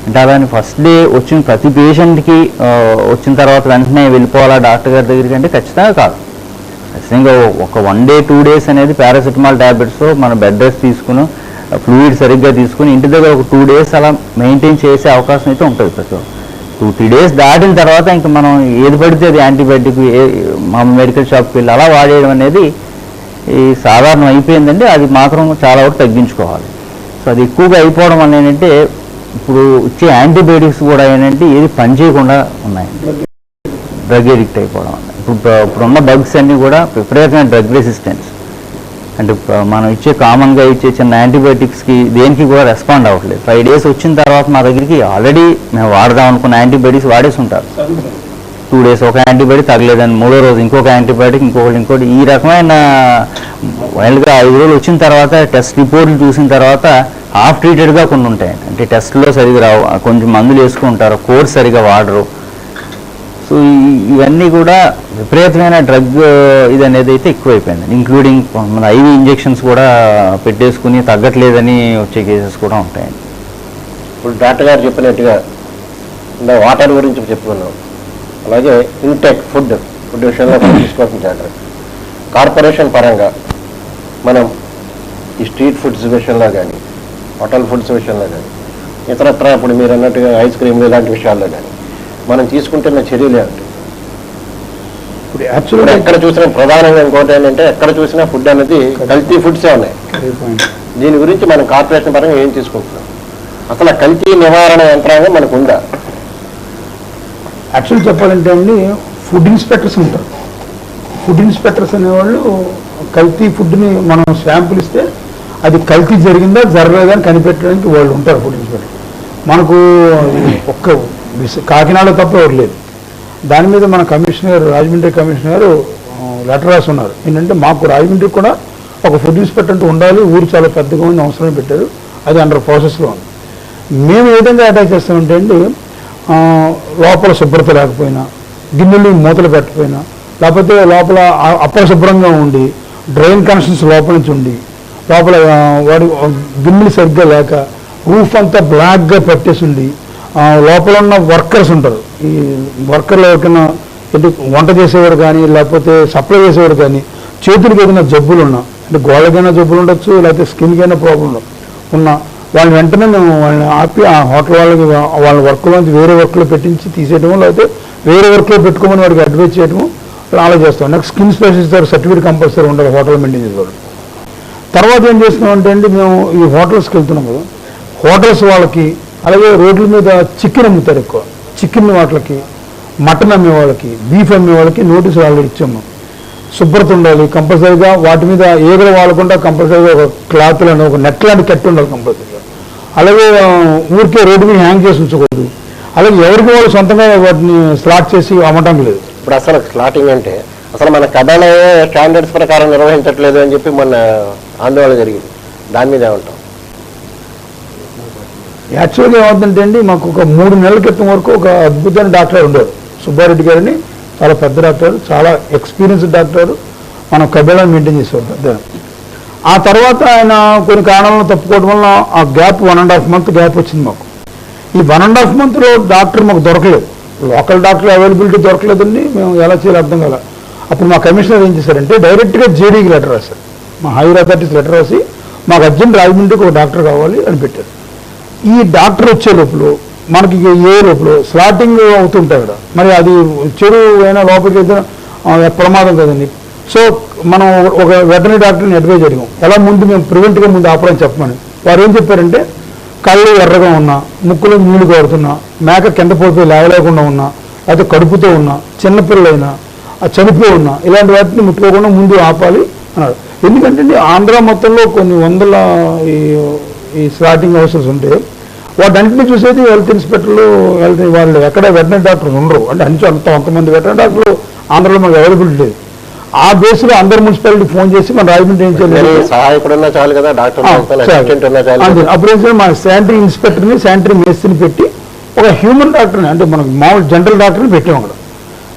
అంటే అలానే ఫస్ట్ డే వచ్చిన ప్రతి పేషెంట్కి వచ్చిన తర్వాత వెంటనే వెళ్ళిపోవాలా డాక్టర్ గారి దగ్గరికి అంటే ఖచ్చితంగా కాదు. ఖచ్చితంగా ఒక 1 డే 2 డేస్ అనేది పారాసెటమాల్ ట్యాబ్లెట్స్తో మన బెడ్ రెస్ట్ తీసుకుని ఫ్లూయిడ్ సరిగ్గా తీసుకుని ఇంటి దగ్గర ఒక 2 డేస్ అలా మెయింటైన్ చేసే అవకాశం అయితే ఉంటుంది. ప్రతి 2-3 డేస్ దాటిన తర్వాత ఇంకా మనం ఏది పడితే అది యాంటీబయాటిక్ మా మెడికల్ షాప్కి వెళ్ళి అలా వాడేయడం అనేది ఈ సాధారణం అయిపోయిందండి. అది మాత్రం చాలా వరకు తగ్గించుకోవాలి. సో అది ఎక్కువగా అయిపోవడం వల్ల ఏంటంటే ఇప్పుడు ఇచ్చే యాంటీబయాటిక్స్ కూడా ఏంటంటే ఏది పనిచేయకుండా ఉన్నాయి, డ్రగ్ ఎడిక్ట్ అయిపోవడం వల్ల. ఇప్పుడున్న బగ్స్ అన్నీ కూడా విపరీతమైన డ్రగ్ రెసిస్టెన్స్. అంటే మనం ఇచ్చే కామన్గా ఇచ్చే చిన్న యాంటీబయాటిక్స్కి దేనికి కూడా రెస్పాండ్ అవ్వట్లేదు. 5 డేస్ వచ్చిన తర్వాత మా దగ్గరికి ఆల్రెడీ మేము వాడదాం అనుకున్న యాంటీబయాటిక్స్ వాడేసి ఉంటారు. 2 డేస్ ఒక యాంటీబయాటిక్ తగ్గలేదని 3వ రోజు ఇంకొక యాంటీబయాటిక్, ఇంకోటి ఈ రకమైన వైల్డ్గా 5 రోజులు వచ్చిన తర్వాత టెస్ట్ రిపోర్ట్లు చూసిన తర్వాత హాఫ్ ట్రీటెడ్గా కొన్ని ఉంటాయి. అంటే టెస్ట్లో సరిగ్గా రావు, కొంచెం మందులు వేసుకుంటారు, కోర్స్ సరిగా వాడరు. సో ఇవన్నీ కూడా విపరీతమైన డ్రగ్ ఇది అనేది అయితే ఎక్కువైపోయింది. ఇంక్లూడింగ్ మన ఐవి ఇంజెక్షన్స్ కూడా పెట్టేసుకుని తగ్గట్లేదని వచ్చే కేసెస్ కూడా ఉంటాయండి. ఇప్పుడు డాక్టర్ గారు చెప్పినట్టుగా వాటర్ గురించి చెప్పుకున్నాం, అలాగే ఇంటెక్ ఫుడ్ విషయంలో తీసుకోవాల్సిన జాగ్రత్త. కార్పొరేషన్ పరంగా మనం ఈ స్ట్రీట్ ఫుడ్స్ విషయంలో కానీ హోటల్ ఫుడ్స్ విషయంలో కానీ ఇతరత్ర ఇప్పుడు మీరు అన్నట్టుగా ఐస్ క్రీమ్లు ఇలాంటి విషయాల్లో కానీ మనం తీసుకుంటున్న చర్యలు ఏమిటి? ఇప్పుడు యాక్చువల్గా ఎక్కడ చూసినా ప్రధానంగా ఇంకోటి ఏంటంటే ఎక్కడ చూసినా ఫుడ్ అనేది కల్తీ ఫుడ్సే ఉన్నాయి. దీని గురించి మనం కార్పొరేషన్ పరంగా ఏం తీసుకుంటున్నాం? అసలు కల్తీ నివారణ యంత్రాంగం మనకు ఉందా? యాక్చువల్ చెప్పాలంటే అండి, ఫుడ్ ఇన్స్పెక్టర్స్ ఉంటారు. ఫుడ్ ఇన్స్పెక్టర్స్ అనేవాళ్ళు కల్తీ ఫుడ్ని మనం శాంపుల్ ఇస్తే అది కల్తీ జరిగిందా జరగలేదా అని కనిపెట్టడానికి వాళ్ళు ఉంటారు ఫుడ్ ఇన్స్పెక్టర్. మనకు ఒక్క కాకినాడ తప్ప ఎవరు లేదు. దాని మీద మన కమిషనర్, రాజమండ్రి కమిషనర్ లెటర్ రాసి ఉన్నారు. ఏంటంటే మాకు రాజమండ్రికి కూడా ఒక ఫుడ్ ఇన్స్పెక్టర్ ఉండాలి, ఊరు చాలా పెద్దగా ఉంది, అవసరం పెట్టారు. అది అండర్ ప్రాసెస్లో ఉంది. మేము ఏ విధంగా అటాక్ చేస్తామంటే అండి, లోపల శుభ్రత లేకపోయినా, గిన్నెలు మూతలు పెట్టకపోయినా, లేకపోతే లోపల అపరిశుభ్రంగా ఉండి, డ్రైన్ కనెక్షన్స్ లోపల నుంచి ఉండి, లోపల వాడి గిన్నెలు సరిగ్గా లేక, రూఫ్ అంతా బ్లాక్గా పెట్టేసి ఉండి, లోపల ఉన్న వర్కర్స్ ఉంటారు. ఈ వర్కర్లు ఎవరికైనా వంట చేసేవారు కానీ, లేకపోతే సప్లై చేసేవారు కానీ చేతులకి ఏదైనా జబ్బులు ఉన్నా, అంటే గోళ్ళకైనా జబ్బులు ఉండొచ్చు, లేకపోతే స్కిన్కైనా ప్రాబ్లం ఉన్నా వాళ్ళని వెంటనే మేము వాళ్ళని ఆపి ఆ హోటల్ వాళ్ళకి వాళ్ళ వర్క్లోంచి వేరే వర్క్లో పెట్టించి తీసేయడము, లేకపోతే వేరే వర్క్లో పెట్టుకోమని వాడికి అడ్వైజ్ చేయడము అలా చేస్తాం. Next skin specialist certificate compulsory ఉండాలి హోటల్ మెయింటైన్ చేసేవాళ్ళు. తర్వాత ఏం చేస్తున్నామంటే అండి, మేము ఈ హోటల్స్కి వెళ్తున్నాం కదా, హోటల్స్ వాళ్ళకి, అలాగే రోడ్ల మీద చికెన్ అమ్ముతారు ఎక్కువ, చికెన్ వాటికి, మటన్ అమ్మే వాళ్ళకి, బీఫ్ అమ్మే వాళ్ళకి నోటీసులు ఆల్రెడీ ఇచ్చాము. శుభ్రత ఉండాలి కంపల్సరీగా, వాటి మీద ఏగలు వాడకుండా కంపల్సరీగా ఒక క్లాత్లను, ఒక నెట్ లాంటి కట్టి ఉండాలి కంపల్సరీగా. అలాగే ఊరికే రోడ్డు మీద హ్యాంగ్ చేసి ఉంచకూడదు. అలాగే ఎవరికి వాళ్ళు సొంతంగా వాటిని స్లాట్ చేసి అమ్మటం లేదు. ఇప్పుడు అసలు స్లాటింగ్ అంటే అసలు మన కథనే స్టాండర్డ్స్ ప్రకారం నిర్వహించట్లేదు అని చెప్పి మన ఆందోళన జరిగింది. దాని మీద ఏమంటాం? యాక్చువల్గా ఏమవుతుందంటే అండి, మాకు ఒక 3 నెలల క్రితం వరకు ఒక అద్భుతమైన డాక్టర్ ఉండేవారు, సుబ్బారెడ్డి గారిని. చాలా పెద్ద డాక్టర్, చాలా ఎక్స్పీరియన్స్డ్ డాక్టర్. మనం కబేళాన్ని మెయింటైన్ చేసేవాడు. ఆ తర్వాత ఆయన కొన్ని కారణాలను తప్పుకోవడం వల్ల ఆ గ్యాప్ 1.5 month గ్యాప్ వచ్చింది మాకు. ఈ 1.5 monthలో డాక్టర్ మాకు దొరకలేదు, లోకల్ డాక్టర్ అవైలబిలిటీ దొరకలేదండి. మేము ఎలా చేయాలి అర్థం కదా. అప్పుడు మా కమిషనర్ ఏం చేశారంటే డైరెక్ట్గా జేడీకి లెటర్ రాశారు, మా హైయర్ అథారిటీస్ లెటర్ రాసి మాకు అర్జెంట్ రాజమండ్రికి ఒక డాక్టర్ కావాలి అని పెట్టారు. ఈ డాక్టర్ వచ్చే లోపల మనకి ఏ లోపల స్లాటింగ్ అవుతుంటాయి కదా, మరి అది చెరువు అయినా లోపలికి అయితే ప్రమాదం కదండి. సో మనం ఒక వెటర్నరీ డాక్టర్ని అడ్వైజ్ అడిగాం, ఎలా ముందు మేము ప్రివెంట్గా ముందు ఆపడం చెప్పమని. వారు ఏం చెప్పారంటే, కళ్ళు ఎర్రగా ఉన్నా, ముక్కులో నీళ్లు కారుతున్నా, మేక కింద పోతే లేవలేకుండా ఉన్నా, లేకపోతే కడుపుతో ఉన్నా, చిన్నపిల్లలైనా, చనిపోయి ఉన్నా, ఇలాంటి వాటిని ముట్టుకోకుండా ముందు ఆపాలి అన్నారు. ఎందుకంటే ఆంధ్ర మొత్తంలో కొన్ని వందల ఈ స్లాటింగ్ హౌసెస్ ఉంటాయి. వాటన్నింటినీ చూసేది హెల్త్ ఇన్స్పెక్టర్లు, వాళ్ళు ఎక్కడ వెటర్నరీ డాక్టర్లు ఉండరు. అంటే అంతమంది వెటర్నరీ డాక్టర్లు ఆంధ్రలో మనకు అవైలబిలిటీ లేదు. ఆ బేస్లో అందరు మున్సిపాలిటీ ఫోన్ చేసి మన రాజమండ్రి ఏం చేయాలి, సహాయకుడున్నా చాలు కదా డాక్టర్, అప్పుడు ఏం చేయాలి, మన శానిటరీ ఇన్స్పెక్టర్ని, శానిటరీ మేస్త్రిని పెట్టి ఒక హ్యూమన్ డాక్టర్ని, అంటే మనకు మామూలు జనరల్ డాక్టర్ని పెట్టాము. అక్కడ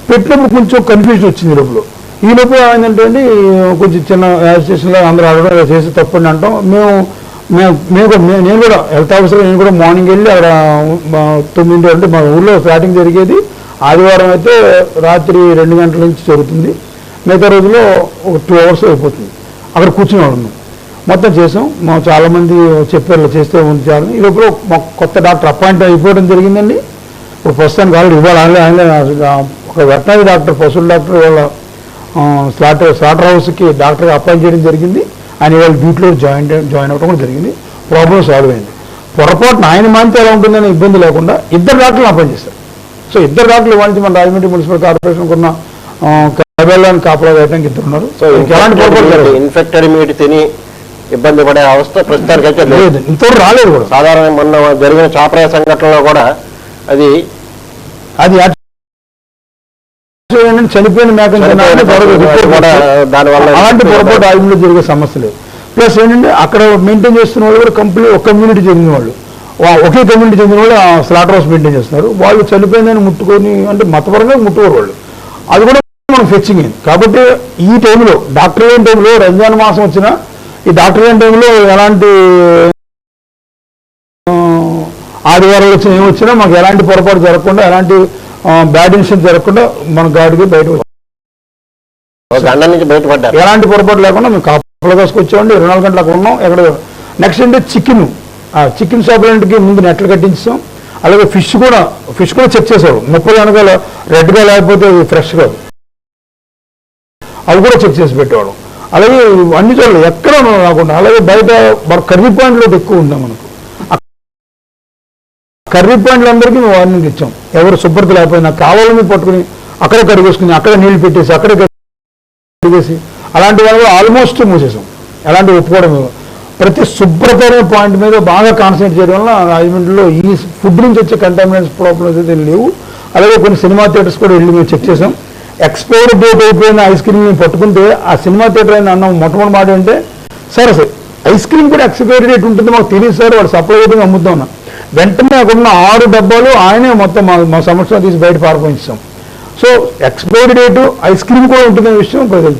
పెట్టినప్పుడు కొంచెం కన్ఫ్యూజన్ వచ్చింది. ఈ లోపల ఏమైందంటే అండి, కొంచెం చిన్న యాజిటేషన్లో అందరూ అడగడం చేసి తప్పని అంటాం. నేను కూడా హెల్త్ ఆఫీసర్, నేను కూడా మార్నింగ్ వెళ్ళి అక్కడ 9 అంటే మా ఊళ్ళో స్టార్టింగ్ జరిగేది. ఆదివారం అయితే రాత్రి 2 గంటల నుంచి జరుగుతుంది, మిగతా రోజుల్లో ఒక 2 hours అయిపోతుంది. అక్కడ కూర్చునేవాళ్ళం, మొత్తం చేసాం. మా చాలామంది చెప్పారు చేస్తే ఉంచాలని. ఈ లోపల మాకు కొత్త డాక్టర్ అపాయింట్ అయిపోవడం జరిగిందండి. ఇప్పుడు ప్రస్తుతానికి ఆల్రెడీ ఇవ్వాలి. ఆయన ఒక వెటనరీ డాక్టర్, పశువుల డాక్టర్ వాళ్ళ స్లాటర్ హౌస్కి డాక్టర్గా అపాయింట్ చేయడం జరిగింది. ఆయన వాళ్ళ డ్యూటీలో జాయిన్ అవ్వడం కూడా జరిగింది. ప్రాబ్లం సాల్వ్ అయింది. పొరపాటున ఆయన మానితే ఎలా ఉంటుందనే ఇబ్బంది లేకుండా 2 డాక్టర్లు అపాయింట్ చేశారు. సో 2 డాక్టర్లు ఇవ్వాలి మన రాజమండ్రి మున్సిపల్ కార్పొరేషన్కి ఉన్న కబేళాన్ని కాపలా వేయడానికి 2 ఉన్నారు. సో ఎలాంటి పొరపాటు ఇన్ఫెక్టెడ్ మీట్ తిని ఇబ్బంది పడే అవస్థ ప్రస్తుతానికి అయితే లేదు, ఇంతవరకు రాలేదు కూడా. సాధారణ మొన్న జరిగిన చాపరాయ సంఘటనలో కూడా అది చనిపోయిన మేకలు అలాంటి పొరపాటు ఆయుధంలో జరిగే సమస్య లేదు. ప్లస్ ఏంటంటే అక్కడ మెయింటైన్ చేస్తున్న వాళ్ళు కూడా కంప్లీట్ ఒక కమ్యూనిటీ చెందిన వాళ్ళు, ఒకే కమ్యూనిటీ చెందిన వాళ్ళు స్లాటర్ హౌస్ మెయింటైన్ చేస్తున్నారు. వాళ్ళు చనిపోయిందని ముట్టుకొని, అంటే మతపరంగా ముట్టుకోరు వాళ్ళు. అది కూడా మనం ఫెచ్చింగ్ అయింది. కాబట్టి ఈ టైంలో డాక్టర్ లేని టైంలో, రంజాన్ మాసం వచ్చినా, ఈ డాక్టర్ లేని టైంలో ఎలాంటి ఆదివారాలు వచ్చినా ఏమొచ్చినా మాకు ఎలాంటి పొరపాటు జరగకుండా, ఎలాంటి బ్యాడ్ ఇన్సిడెంట్ జరగకుండా మన గాడికి బయటకు ఎలాంటి పొరపాటు లేకుండా మేము కాపలా కాసుకొచ్చామండి. 24 గంటలు అక్కడ ఉన్నాం. ఎక్కడ నెక్స్ట్ అంటే చికెన్ షాపులకి ముందు నెట్లు కట్టించాం. అలాగే ఫిష్ కూడా చెక్ చేసాడు. 30 వెనకాల రెడ్గా లేకపోతే ఫ్రెష్ కాదు. అవి కూడా చెక్ చేసి పెట్టేవాళ్ళం. అలాగే అన్ని చోట్ల ఎక్కడ రాకుండా, అలాగే బయట కర్రీ పాయింట్లు ఎక్కువ ఉంటాం మనకు. కర్రీ పాయింట్లందరికీ మేము వార్నింగ్ ఇచ్చాం, ఎవరు శుభ్రత లేకపోయినా కావాలని పట్టుకుని అక్కడే కడిగేసుకుని అక్కడే నీళ్లు పెట్టేసి అక్కడే కడిగేసి అలాంటి వాళ్ళు ఆల్మోస్ట్ మూసేసాం. ఎలాంటి ఒప్పుకోవడం ప్రతి శుభ్రతమైన పాయింట్ మీద బాగా కాన్సన్ట్రేట్ చేయడం వల్ల రాజమండ్రిలో ఈ ఫుడ్ నుంచి వచ్చే కంటామినేషన్ ప్రాబ్లమ్స్ అయితే లేవు. అలాగే కొన్ని సినిమా థియేటర్స్ కూడా వెళ్ళి మేము చెక్ చేసాం. ఎక్స్పైరీ డేట్ అయిపోయిన ఐస్ క్రీమ్ మేము పట్టుకుంటే ఆ సినిమా థియేటర్ అయిన అన్నం మొట్టమొదటి మాట అంటే సార్ ఐస్ క్రీమ్ కూడా ఎక్స్పైరీ డేట్ ఉంటుంది మాకు తెలియదు సార్, వాడు సప్లై చేయడం అమ్ముతా ఉన్నా. వెంటనే అక్కడున్న 6 డబ్బాలు ఆయనే మొత్తం మా సంవత్సరం తీసి బయట పారపోయించాం. So expiry date ice cream కూడా ఉంటుందనే విషయం ప్రజలు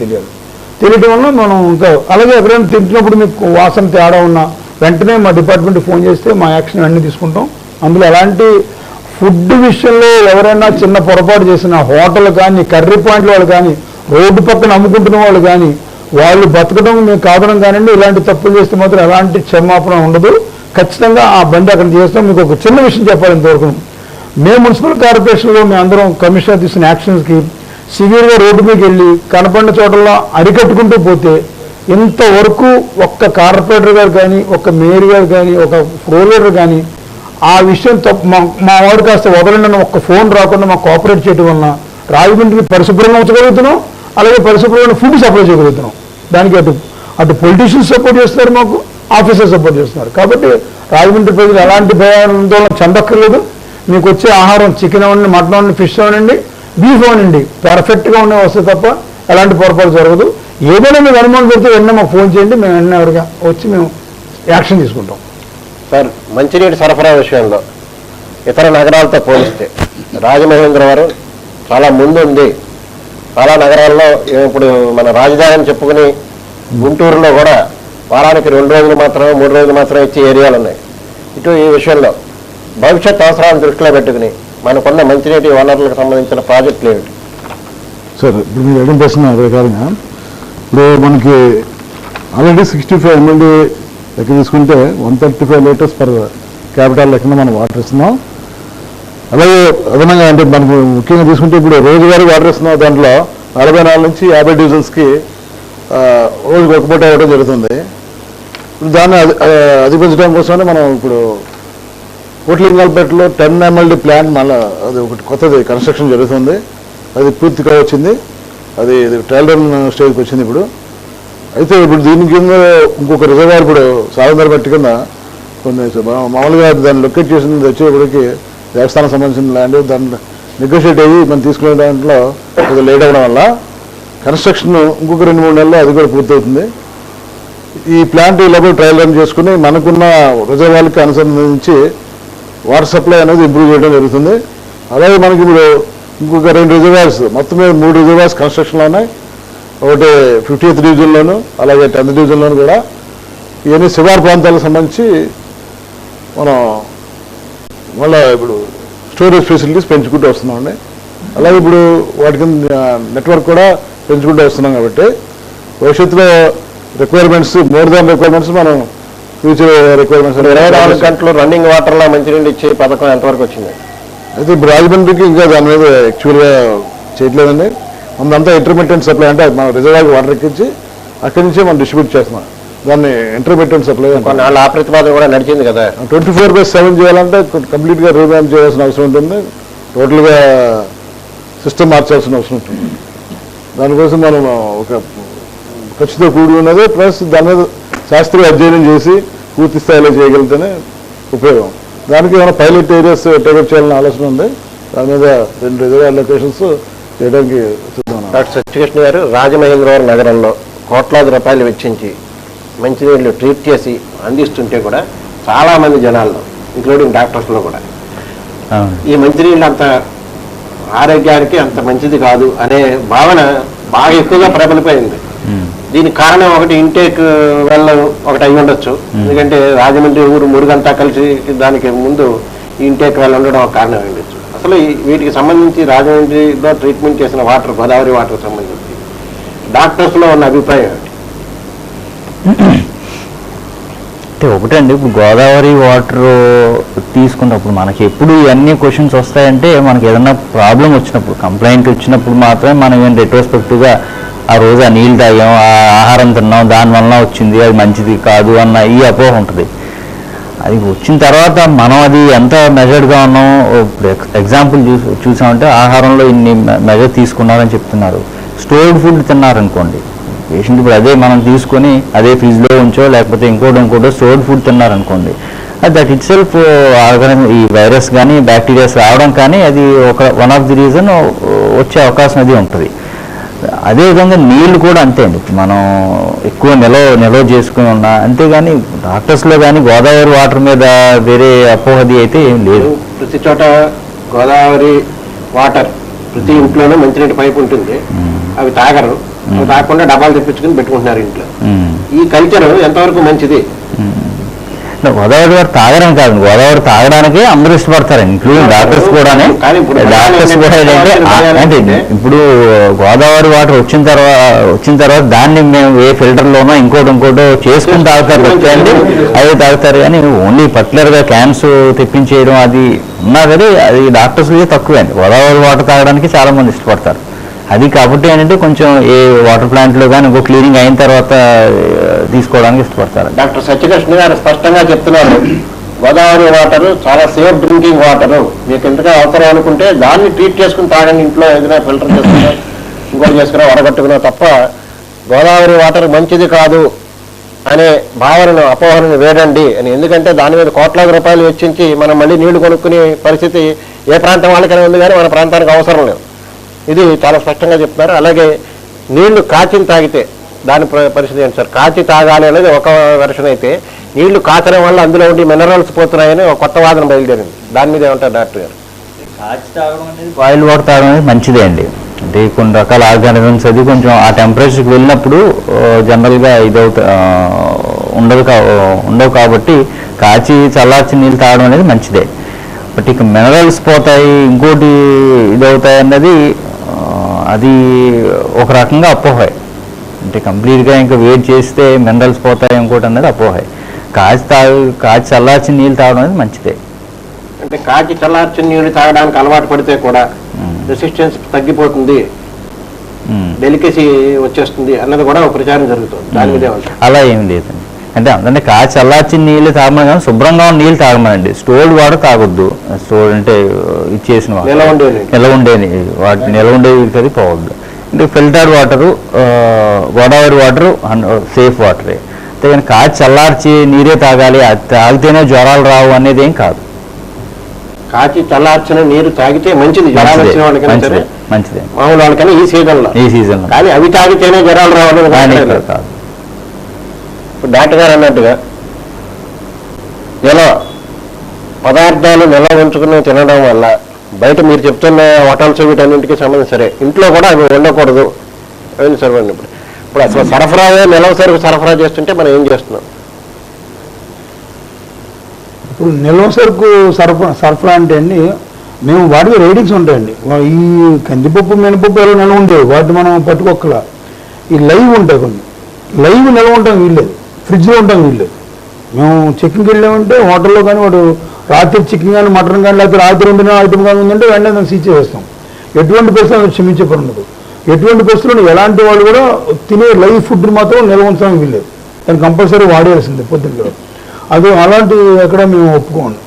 తెలియడం వల్ల మనం ఇంకా అలాగే ఎక్కడైనా తింటున్నప్పుడు మీకు వాసన తేడా ఉన్నా వెంటనే మా డిపార్ట్మెంట్కి ఫోన్ చేస్తే మా యాక్షన్ అన్నీ తీసుకుంటాం. అందులో ఎలాంటి ఫుడ్ విషయంలో ఎవరైనా చిన్న పొరపాటు చేసిన హోటల్ కానీ కర్రీ పాయింట్ల వాళ్ళు కానీ రోడ్డు పక్కన అమ్ముకుంటున్న వాళ్ళు కానీ వాళ్ళు బతకడం మేము కాదడం కానివ్వండి, ఇలాంటి తప్పులు చేస్తే మాత్రం ఎలాంటి క్షమాపణ ఉండదు. ఖచ్చితంగా ఆ బండి అక్కడ చేస్తాం. మీకు ఒక చిన్న విషయం చెప్పాలి, ఇంతవరకు మేము మున్సిపల్ కార్పొరేషన్లో మేము అందరం కమిషనర్ తీసుకున్న యాక్షన్స్కి సివియర్గా రోడ్డు మీదకి వెళ్ళి కనపడిన చోటల్లో అరికట్టుకుంటూ పోతే ఇంతవరకు ఒక్క కార్పొరేటర్ గారు కానీ ఒక్క మేయర్ గారు కానీ ఒక ఫ్లోర్ లీడర్ కానీ ఆ విషయం మా వాడు కాస్త వదలండి ఒక్క ఫోన్ రాకుండా మాకు కోఆపరేట్ చేయడం వలన రాజమండ్రికి పరిశుభ్రంగా ఉంచగలుగుతున్నాం. అలాగే పరిశుభ్రమైన ఫుడ్ సప్లై చేయగలుగుతున్నాం. దానికి అటు పొలిటీషియన్స్ సపోర్ట్ చేస్తున్నారు, మాకు ఆఫీసర్స్ సపోర్ట్ చేస్తున్నారు. కాబట్టి రాజమండ్రి ప్రజలు ఎలాంటి భయాందోళన చెందక్కర్లేదు. మీకు వచ్చే ఆహారం చికెన్ అవ్వండి, మటన్ అవ్వండి, ఫిష్ అవ్వండి, బీఫ్ అవ్వండి పర్ఫెక్ట్గా ఉండే వస్తే తప్ప ఎలాంటి పొరపాటు జరగదు. ఏదైనా మీకు అనుమానం పెడితే వెంటనే మాకు ఫోన్ చేయండి, మేము వెంటనే ఎవరిగా వచ్చి మేము యాక్షన్ తీసుకుంటాం. సార్, మంచినీటి సరఫరా విషయంలో ఇతర నగరాలతో పోలిస్తే రాజమహేంద్రవరం చాలా ముందు ఉంది. చాలా నగరాల్లో ఇప్పుడు మన రాజధాని చెప్పుకుని గుంటూరులో కూడా వారానికి 2 రోజులు మాత్రమే 3 రోజులు మాత్రమే ఇచ్చే ఏరియాలు ఉన్నాయి. ఇటు ఈ విషయంలో భవిష్యత్ అవసరాలను దృష్టిలో పెట్టుకుని మనకున్న మంచినీటి వనరులకు సంబంధించిన ప్రాజెక్టులు ఏమిటి? సార్, ఇప్పుడు మీరు అడిగిన ప్రశ్న ప్రకారంగా ఇప్పుడు మనకి ఆల్రెడీ 65 MLD లెక్క తీసుకుంటే 135 లీటర్స్ పర్ క్యాపిటల్ లెక్కన మనం వాటర్ ఇస్తున్నాం. అలాగే అదనంగా అంటే మనకు ముఖ్యంగా తీసుకుంటే ఇప్పుడు రోజువారీ వాటర్ ఇస్తున్నాం. దాంట్లో 44 నుంచి 50 డివిజన్స్కి రోజుకి ఒక పూట ఇవ్వడం జరుగుతుంది. ఇప్పుడు దాన్ని అధిగమించడం కోసమే మనం ఇప్పుడు కోట్లింగాలపేటలో 10 MLD ప్లాంట్ మళ్ళీ అది ఒకటి కొత్తది కన్స్ట్రక్షన్ జరుగుతుంది. అది పూర్తిగా వచ్చింది, అది ట్రయల్ రన్ స్టేజ్కి వచ్చింది ఇప్పుడు. అయితే ఇప్పుడు దీని కింద ఇంకొక రిజర్వాయర్ ఇప్పుడు సాగందర్ బట్టి కింద కొన్ని మామూలుగా దాన్ని లొకేట్ చేసింది వచ్చేప్పటికి దేవస్థానం సంబంధించిన ల్యాండ్ దాన్ని నెగోషియేట్ అయ్యి మనం తీసుకునే దాంట్లో కొద్దిగా లేట్ అవ్వడం వల్ల కన్స్ట్రక్షన్ ఇంకొక 2-3 నెలల్లో అది కూడా పూర్తవుతుంది. ఈ ప్లాంట్ లోపల ట్రయల్ రన్ చేసుకుని మనకున్న రిజర్వాయర్కి అనుసంధానించి వాటర్ సప్లై అనేది ఇంప్రూవ్ చేయడం జరుగుతుంది. అలాగే మనకి ఇప్పుడు ఇంకొక 2 రిజర్వాయర్స్ మొత్తం మీద 3 రిజర్వాయర్స్ కన్స్ట్రక్షన్లో ఉన్నాయి. ఒకటి 50th డివిజన్లోను అలాగే 10th డివిజన్లోను కూడా ఇవన్నీ శివారు ప్రాంతాలకు సంబంధించి మనం మళ్ళీ ఇప్పుడు స్టోరేజ్ ఫెసిలిటీస్ పెంచుకుంటూ వస్తున్నామండి. అలాగే ఇప్పుడు వాటికి నెట్వర్క్ కూడా పెంచుకుంటూ వస్తున్నాం. కాబట్టి భవిష్యత్తులో రిక్వైర్మెంట్స్ మోర్ దాన్ రిక్వైర్మెంట్స్ మనం ఫ్యూచర్ రిక్వైర్మెంట్స్ 24 గంటలు రన్నింగ్ వాటర్లో మంచినీళ్ళు ఇచ్చే పథకం ఎంతవరకు వచ్చింది? అయితే ఇప్పుడు రాజమండ్రికి ఇంకా దాని మీద యాక్చువల్గా చేయట్లేదండి. మనదంతా ఇంటర్మీడియట్ సప్లై అంటే మనం రిజర్వాయర్కి వాటర్ ఎక్కించి అక్కడి నుంచే మనం డిస్ట్రిబ్యూట్ చేస్తున్నాం. దాన్ని ఇంటర్మీడియట్ సప్లై ఆ ప్రతిపాదన కూడా నడిచింది కదా. 24/7 చేయాలంటే కంప్లీట్గా రీవ్యాంప్ చేయాల్సిన అవసరం ఉంటుంది. టోటల్గా సిస్టమ్ మార్చాల్సిన అవసరం ఉంటుంది. దానికోసం మనం ఒక ఖర్చుతో కూడి ఉన్నది, ప్లస్ దాని మీద శాస్త్రీయ అధ్యయనం చేసి పూర్తి స్థాయిలో చేయగలిగితేనే ఉపయోగం. దానికి ఏమైనా పైలట్ ఏరియాస్ టేకప్ చేయాలని ఆలోచన ఉంది. దాని మీద 2 రిజర్వాయర్ లొకేషన్స్ చేయడానికి డాక్టర్ సత్యకృష్ణ గారు, రాజమహేంద్రవరం నగరంలో కోట్లాది రూపాయలు వెచ్చించి మంచినీళ్ళు ట్రీట్ చేసి అందిస్తుంటే కూడా చాలామంది జనాల్లో ఇంక్లూడింగ్ డాక్టర్స్లో కూడా ఈ మంచినీళ్ళు అంత ఆరోగ్యానికి అంత మంచిది కాదు అనే భావన బాగా ఎక్కువగా ప్రబలిపోయింది. దీనికి కారణం ఒకటి ఇంటేక్ వెళ్ళడం ఒకటి అయి ఉండొచ్చు. ఎందుకంటే రాజమండ్రి ఊరు మురుగంతా కలిసి దానికి ముందు ఇంటేక్ వెళ్ళ ఉండడం ఒక కారణం అయి ఉండొచ్చు. అసలు వీటికి సంబంధించి రాజమండ్రిలో ట్రీట్మెంట్ చేసిన వాటర్, గోదావరి వాటర్ సంబంధించి డాక్టర్స్లో ఉన్న అభిప్రాయం ఏమిటి? అంటే ఒకటండి, ఇప్పుడు గోదావరి వాటర్ తీసుకున్నప్పుడు మనకి ఎప్పుడు ఇవన్నీ క్వశ్చన్స్ వస్తాయంటే మనకి ఏదైనా ప్రాబ్లం వచ్చినప్పుడు, కంప్లైంట్ వచ్చినప్పుడు మాత్రమే మనం ఏం రెట్రోస్పెక్టివ్గా ఆ రోజు ఆ నీళ్ళు తాగాం, ఆ ఆహారం తిన్నాం, దానివల్ల వచ్చింది, అది మంచిది కాదు అన్న ఈ అపోహ ఉంటుంది. అది వచ్చిన తర్వాత మనం అది ఎంత మెజర్డ్గా ఉన్నాం. ఇప్పుడు ఎగ్జాంపుల్ చూసామంటే ఆహారంలో ఇన్ని మెజర్ తీసుకున్నారని చెప్తున్నారు. స్టోర్డ్ ఫుడ్ తిన్నారనుకోండి, పేషెంట్ ఇప్పుడు అదే మనం తీసుకొని అదే ఫ్రిడ్జ్లో ఉంచో లేకపోతే ఇంకోటో స్టోర్డ్ ఫుడ్ తిన్నారనుకోండి, దట్ ఇట్ సెల్ఫ్ ఈ వైరస్ కానీ బ్యాక్టీరియాస్ రావడం కానీ అది వన్ ఆఫ్ ది రీజన్ వచ్చే అవకాశం అది ఉంటుంది. అదేవిధంగా నీళ్లు కూడా అంతే అండి. మనం ఎక్కువ నిల్వ చేసుకుని ఉన్నా, అంతేగాని డాక్టర్స్లో కానీ గోదావరి వాటర్ మీద వేరే అపోహది అయితే ఏం లేదు. ప్రతి చోట గోదావరి వాటర్ ప్రతి ఇంట్లోనే మంచినీటి పైపు ఉంటుంది, అవి తాగరు, అవి తాగకుండా డబ్బాలు తెప్పించుకుని పెట్టుకుంటున్నారు ఇంట్లో. ఈ కల్చర్ ఎంతవరకు మంచిది? గోదావరి వాటర్ తాగడం కాదు, గోదావరి తాగడానికే అందరూ ఇష్టపడతారు, ఇంక్లూడింగ్ డాక్టర్స్ కూడా. డాక్టర్స్ కూడా ఏంటంటే ఇప్పుడు గోదావరి వాటర్ వచ్చిన తర్వాత దాన్ని మేము ఏ ఫిల్టర్లోనో ఇంకోటో చేసుకుని తాగుతారు అండి, అవి తాగుతారు. కానీ ఓన్లీ పర్టికులర్గా క్యాన్స్ తెప్పించేయడం అది ఉన్నా కానీ అది డాక్టర్స్ తక్కువే అండి. గోదావరి వాటర్ తాగడానికి చాలా మంది ఇష్టపడతారు. అది కాబట్టి ఏంటంటే కొంచెం ఏ వాటర్ ప్లాంట్లో కానీ ఇంకో క్లీనింగ్ అయిన తర్వాత తీసుకోవడానికి ఇష్టపడతారు. డాక్టర్ సత్యకృష్ణ గారు స్పష్టంగా చెప్తున్నారు, గోదావరి వాటర్ చాలా సేఫ్ డ్రింకింగ్ వాటర్, మీకు ఎంతగా అవసరం అనుకుంటే దాన్ని ట్రీట్ చేసుకుని తాగండి, ఇంట్లో ఏదైనా ఫిల్టర్ చేసుకున్నా ఇంకోటి చేసుకున్నా వడగట్టుకున్నా తప్ప గోదావరి వాటర్ మంచిది కాదు అనే భావనను అపోహలను వేడండి అని. ఎందుకంటే దాని మీద కోట్లాది రూపాయలు వెచ్చించి మనం మళ్ళీ నీళ్లు కొనుక్కునే పరిస్థితి ఏ ప్రాంతం వాళ్ళకైనా ఉంది, కానీ మన ప్రాంతానికి అవసరం లేదు. ఇది చాలా స్పష్టంగా చెప్తున్నారు. అలాగే నీళ్లు కాచిని తాగితే దాని పరిస్థితి ఏంటి సార్? కాచి తాగాలి అనేది ఒక వెర్షన్ అయితే, నీళ్లు కాచడం వల్ల అందులో ఉండి మినరల్స్ పోతున్నాయని ఒక కొత్త వాదన బయలుదేరింది. దాని మీద ఏమంటారు డాక్టర్ గారు? కాచి తాగడం అనేది, బాయిల్ వాటర్ తాగడం అనేది మంచిదే అండి. అంటే కొన్ని రకాల ఆర్గానిజమ్స్ అది కొంచెం ఆ టెంపరేచర్కి వెళ్ళినప్పుడు జనరల్గా ఉండవు కాబట్టి కాచి చల్లార్చి నీళ్ళు తాగడం అనేది మంచిదే. బట్ ఇక మినరల్స్ పోతాయి, ఇంకోటి ఇదవుతాయి అన్నది అది ఒక రకంగా అపోహే. అంటే కంప్లీట్గా ఇంకా వెయిట్ చేస్తే మినరల్స్ పోతాయి ఇంకోటి అన్నది అపోహే. కాచి చల్లార్చిన నీళ్ళు తాగడం అనేది మంచిదే. అంటే కాచి చల్లార్చిన నీళ్ళు తాగడానికి అలవాటు పడితే కూడా రెసిస్టెన్స్ తగ్గిపోతుంది, డెలికసీ వచ్చేస్తుంది అన్నది కూడా ఒక ప్రచారం జరుగుతుంది. దాని మీద అలా ఏం లేదండి. అంటే అందుకని కాచి చల్లార్చిన నీళ్ళు తాగమని కానీ శుభ్రంగా ఉన్న నీళ్ళు తాగమనండి. స్టోర్డ్ వాటర్ తాగొద్దు. స్టోర్ అంటే ఇచ్చేసిన నిల్వ ఉండేవి అది పోవద్దు. అంటే filtered water, Godavari water safe వాటరే. అంతేగాని కాచి చల్లార్చి నీరే తాగాలి, అది తాగితేనే జ్వరాలు రావు అనేది ఏం కాదు. కాచి చల్లార్చిన నీరు తాగితే మంచిది, జ్వరాలు వచ్చిన వాళ్ళకైనా మంచిదే, మామూలు వాళ్ళకైనా ఈ సీజన్లో. కానీ అవి తాగితేనే జ్వరాలు రావాలని కాదు. ఇప్పుడు డాక్టర్ గారు అన్నట్టుగా నిల్వ పదార్థాలు నిల్వ ఉంచుకుని తినడం వల్ల బయట మీరు చెప్తున్న హోటల్స్ వీటన్నింటికి సంబంధించి సరే, ఇంట్లో కూడా అవి ఉండకూడదు అని సరిపడింది. ఇప్పుడు అసలు సరఫరాగా నిల్వ సరుకు సరఫరా చేస్తుంటే మనం ఏం చేస్తున్నాం? ఇప్పుడు నిల్వ సరుకు సరఫరా అంటే అండి, మేము వాటికి రేటింగ్స్ ఉంటాయండి. ఈ కందిపప్పు మినపప్పు ఎలా నిల్వ ఉండేవి, వాటిని మనం పట్టుకోక్కలా. ఈ లైవ్ ఉంటాయి, కొన్ని లైవ్ నిల్వ ఉంటాం వీల్లేదు, ఫ్రిడ్జ్లో ఉంటాం వీల్లేదు. మేము చెక్కింగ్కి వెళ్ళామంటే హోటల్లో కానీ వాడు రాత్రి చికెన్ కానీ మటన్ కానీ లేకపోతే రాత్రి వండిన ఐటమ్ కానీ ఉందంటే వెంటనే దాన్ని సీజ్ చేస్తాం. ఎటువంటి పరిస్థితులు క్షమించే పని ఉండదు. ఎటువంటి పరిస్థితుల్లో ఎలాంటి వాళ్ళు కూడా తినే లైవ్ ఫుడ్ని మాత్రం నిల్వ ఉంచడానికి వీల్లేదు, దాన్ని కంపల్సరీ వాడేయాల్సిందే పొద్దున్న. అది అలాంటి ఎక్కడ మేము ఒప్పుకోండి.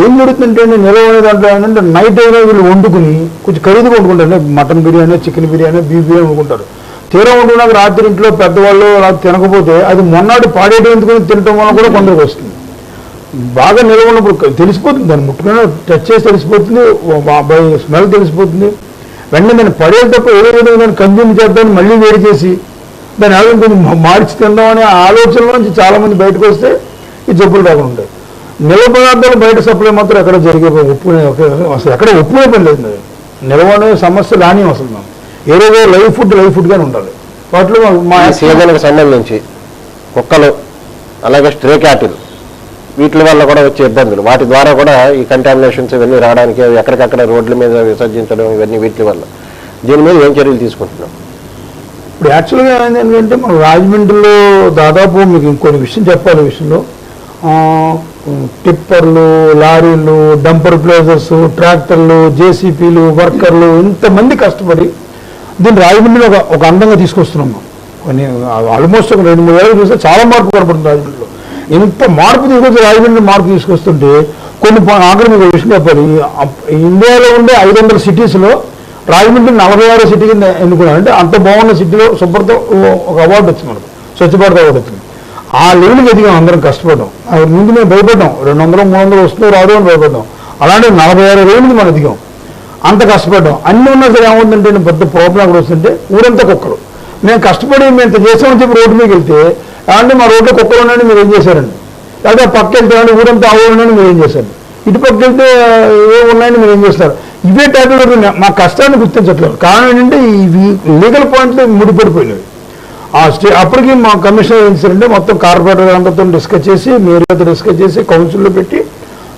ఏం జరుగుతుందంటే నిల్వ అనే దాంట్లో ఏంటంటే నైట్ అయినా వీళ్ళు వండుకుని కొంచెం ఖరీదుగా వండుకుంటారు. Mutton biryani, chicken biryani, beef biryani వండుకుంటారు. తీరా వండుకున్నాక రాత్రి ఇంట్లో పెద్దవాళ్ళు రాత్రి తినకపోతే అది మొన్నటి పాడేయడం ఎందుకు తినటం వల్ల కూడా కొందరికి వస్తుంది. బాగా నిల్వ ఉన్నప్పుడు తెలిసిపోతుంది, దాన్ని ముట్టుకున్నా టచ్ చేసి తెలిసిపోతుంది, స్మెల్ తెలిసిపోతుంది. వెంటనే దాన్ని పడేది తప్ప ఏదో విధంగా దాన్ని కన్జ్యూమ్ చేద్దామని మళ్ళీ వేడి చేసి దాన్ని ఆలోచన కొంచెం మార్చి తిందాం అనే ఆలోచనల నుంచి చాలామంది బయటకు వస్తే ఈ జబ్బులు రాకుండా ఉంటాయి. నిల్వ పదార్థాలు బయట సప్లై మాత్రం ఎక్కడ జరిగే అసలు ఎక్కడ ఒప్పుకునే పని లేదు. నిల్వ అనే సమస్య రాని అసలు మనం ఏదో లైవ్ ఫుడ్గానే ఉండాలి. వాటిలో మా సీజన్కి సంబంధించి కుక్కలు అలాగే స్ట్రే క్యాటిల్ వీటి వల్ల కూడా వచ్చే ఇబ్బందులు, వాటి ద్వారా కూడా ఈ కంటామినేషన్స్ ఇవన్నీ రావడానికి ఎక్కడికక్కడ రోడ్ల మీద విసర్జించడం ఇవన్నీ వీటి వల్ల దీని మీద ఏం చర్యలు తీసుకుంటున్నాం? ఇప్పుడు యాక్చువల్గా ఏంటంటే మనం రాజమండ్రిలో దాదాపు మీకు ఇంకొన్ని విషయం చెప్పాలి. విషయంలో టిప్పర్లు, లారీలు, డంపర్ ప్లేజర్స్, ట్రాక్టర్లు, జేసీపీలు, వర్కర్లు ఇంతమంది కష్టపడి దీన్ని రాజమండ్రిలో ఒక అందంగా తీసుకొస్తున్నాం. కొన్ని ఆల్మోస్ట్ ఒక 2-3 ఏళ్ళు చూస్తే చాలా మార్పు కనపడుతుంది రాజమండ్రిలో. ఇంత మార్పు తీసుకొచ్చి రాజమండ్రి మార్పు తీసుకొస్తుంటే కొన్ని ఆఖరి మీకు విషయం చెప్పాలి. ఇండియాలో ఉండే 500 సిటీస్లో రాజమండ్రి 46వ సిటీ కింద ఎన్నుకున్నాం. అంటే అంత బాగున్న సిటీలో శుభ్రత ఒక అవార్డు వచ్చింది మనకు, స్వచ్ఛ భారత్ అవార్డు వచ్చింది. ఆ లెవెల్కి ఎదిగాం, అందరం కష్టపడ్డాం. ముందు మేము భయపడ్డాం, 200-300 వస్తుందో రాదు అని భయపడ్డాం. అలాంటి 46 రోజులకి మనం ఎదిగాం, అంత కష్టపడ్డాం. అన్నీ ఉన్నా సరే ఏమవుతుందంటే పెద్ద ప్రాబ్లం అక్కడ వస్తుంటే ఊరంతా కుక్కలు. మేము కష్టపడి మేము ఇంత చేసామని చెప్పి రోడ్డు మీద వెళ్తే అంటే మా రోడ్లో కుక్కలు ఉన్నాయని మీరు ఏం చేశారండి, లేదా పక్క వెళ్తే ఊరంతా ఆవులు ఉన్నాయని మీరు ఏం చేశారు, ఇటు పక్క వెళ్తే ఏ ఉన్నాయని మీరు ఏం చేస్తారు. ఇవే టైప్లో మా కష్టాన్ని గుర్తించట్లేదు. కారణం ఏంటంటే ఈ లీగల్ పాయింట్లు ముడిపడిపోయినవి. అప్పటికి మా కమిషనర్ ఏం చేశారంటే మొత్తం కార్పొరేటర్ అందరితో డిస్కస్ చేసి, మేయర్తో డిస్కస్ చేసి కౌన్సిల్లో పెట్టి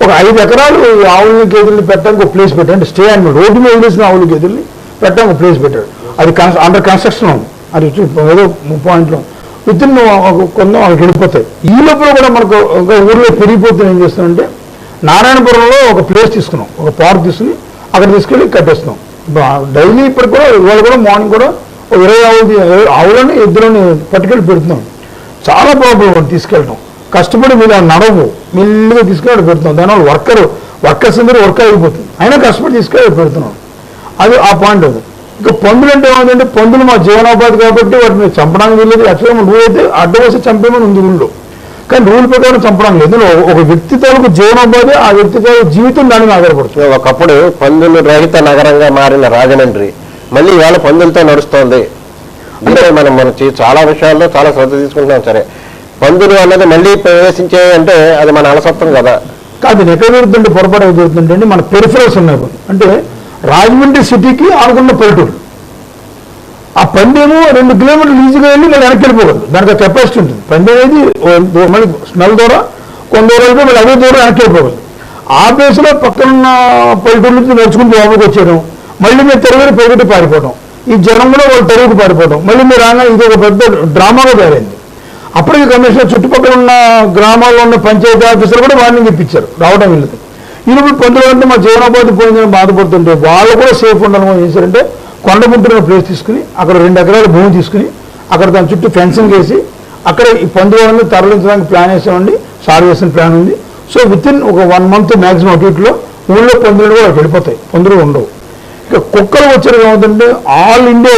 ఒక 5 ఎకరాలు ఆవులని గేదెల్ని పెట్టడానికి ఒక ప్లేస్ పెట్టాడు. అంటే స్టే అనిమల్ రోడ్డు మీద వదిలేసిన ఆవులు గేదెల్ని పెట్టడానికి ఒక ప్లేస్ పెట్టాడు. అది అండర్ కన్స్ట్రక్షన్ ఉంది. అది ఏదో పాయింట్లో విత్ ఇన్ కొంత వాళ్ళకి వెళ్ళిపోతాయి. ఈ లోపల కూడా మనకు ఒక ఊళ్ళో పెరిగిపోతుంది. ఏం చేస్తామంటే నారాయణపురంలో ఒక ప్లేస్ తీసుకున్నాం, ఒక పార్క్ తీసుకుని అక్కడ తీసుకెళ్ళి కట్టేస్తున్నాం. డైలీ ఇప్పటికి కూడా ఇవాళ కూడా మార్నింగ్ కూడా 20 ఆవులని ఎద్దులని పట్టుకెళ్ళి పెడుతున్నాం. చాలా ప్రాబ్లం తీసుకెళ్ళటం, కష్టపడి మీరు నడవు మెల్లిగా తీసుకెళ్ళి పెడుతున్నాం. దానివల్ల వర్కర్స్ అందరూ వర్క్ అయిపోతుంది, అయినా కష్టపడి తీసుకెళ్ళి పెడుతున్నాం. అది ఆ పాయింట్. అది ఇంకా పందులు అంటే ఏమైందంటే పందులు మా జీవనోపాధి కాబట్టి వాటిని చంపడానికి వెళ్ళేది. యాక్చువల్గా రూల్ అయితే అడ్డవసి చంపేమని ఉంది రూల్లో, కానీ రూల్ ప్రకారం చంపడం లేదు. ఒక వ్యక్తి తాలూకు జీవనోపాధి ఆ వ్యక్తి తాలూకు జీవితం దాని మీద ఆధారపడుతుంది. ఒకప్పుడు పందులు రహిత నగరంగా మారిన రాజమండ్రి మళ్ళీ ఇవాళ పందులతో నడుస్తోంది. అంటే మనం చాలా విషయాల్లో చాలా శ్రద్ధ తీసుకుంటున్నాం. సరే, పందులు అన్నది మళ్ళీ ప్రవేశించే అంటే అది మన అలసత్వం కదా. కాదు, ఎక్కడ జరుగుతుంటే పొరపాటు జరుగుతుంటే మన పెరిఫరల్స్ ఉన్నాయి. అంటే రాజమండ్రి సిటీకి ఆనుకున్న పల్లెటూరు, ఆ పందేమో 2 కిలోమీటర్లు ఈజీగా వెళ్ళి మళ్ళీ వెనక్కి వెళ్ళిపోగలదు. దానికి కెపాసిటీ ఉంటుంది. పంది అనేది మళ్ళీ స్మెల్ ద్వారా కొంత దూరం వెళ్ళిపోయి మళ్ళీ అదే దూరం వెనక్కి వెళ్ళిపోగలదు. ఆ ప్లేస్లో పక్కనున్న పల్లెటూరు నుంచి నడుచుకుంటూ లోపలికి వచ్చేయడం, మళ్ళీ మీరు తెరవేరు పరిగెట్టి పారిపోవడం, ఈ జనం కూడా వాళ్ళు తెరుగుకు పారిపోవడం, మళ్ళీ మీరు రాగా ఇది ఒక పెద్ద డ్రామాగా తయారైంది. అప్పటికి కమిషనర్ చుట్టుపక్కల ఉన్న గ్రామాల్లో ఉన్న పంచాయతీ ఆఫీసర్లు కూడా వార్నింగ్ ఇప్పించారు, రావడం వెళ్ళదు. ఈరోజు పందులు అంటే మా జీవనోపాధి పోయిందని బాధపడుతుంటే వాళ్ళు కూడా సేఫ్ ఉండాలని ఏం చేశారంటే కొండముంటున్న ప్లేస్ తీసుకుని అక్కడ 2 ఎకరాల భూమి తీసుకుని అక్కడ దాని చుట్టూ ఫెన్సింగ్ వేసి అక్కడ ఈ పందులని తరలించడానికి ప్లాన్ వేసామండి. స్టార్ట్ చేసిన ప్లాన్ ఉంది. సో విత్ ఇన్ ఒక 1 మంత్ మ్యాక్సిమం అటులో ఊళ్ళో పందులు కూడా వెళ్ళిపోతాయి, పందులు ఉండవు. ఇక కుక్కలు వచ్చేది ఏమవుతుంటే ఆల్ ఇండియా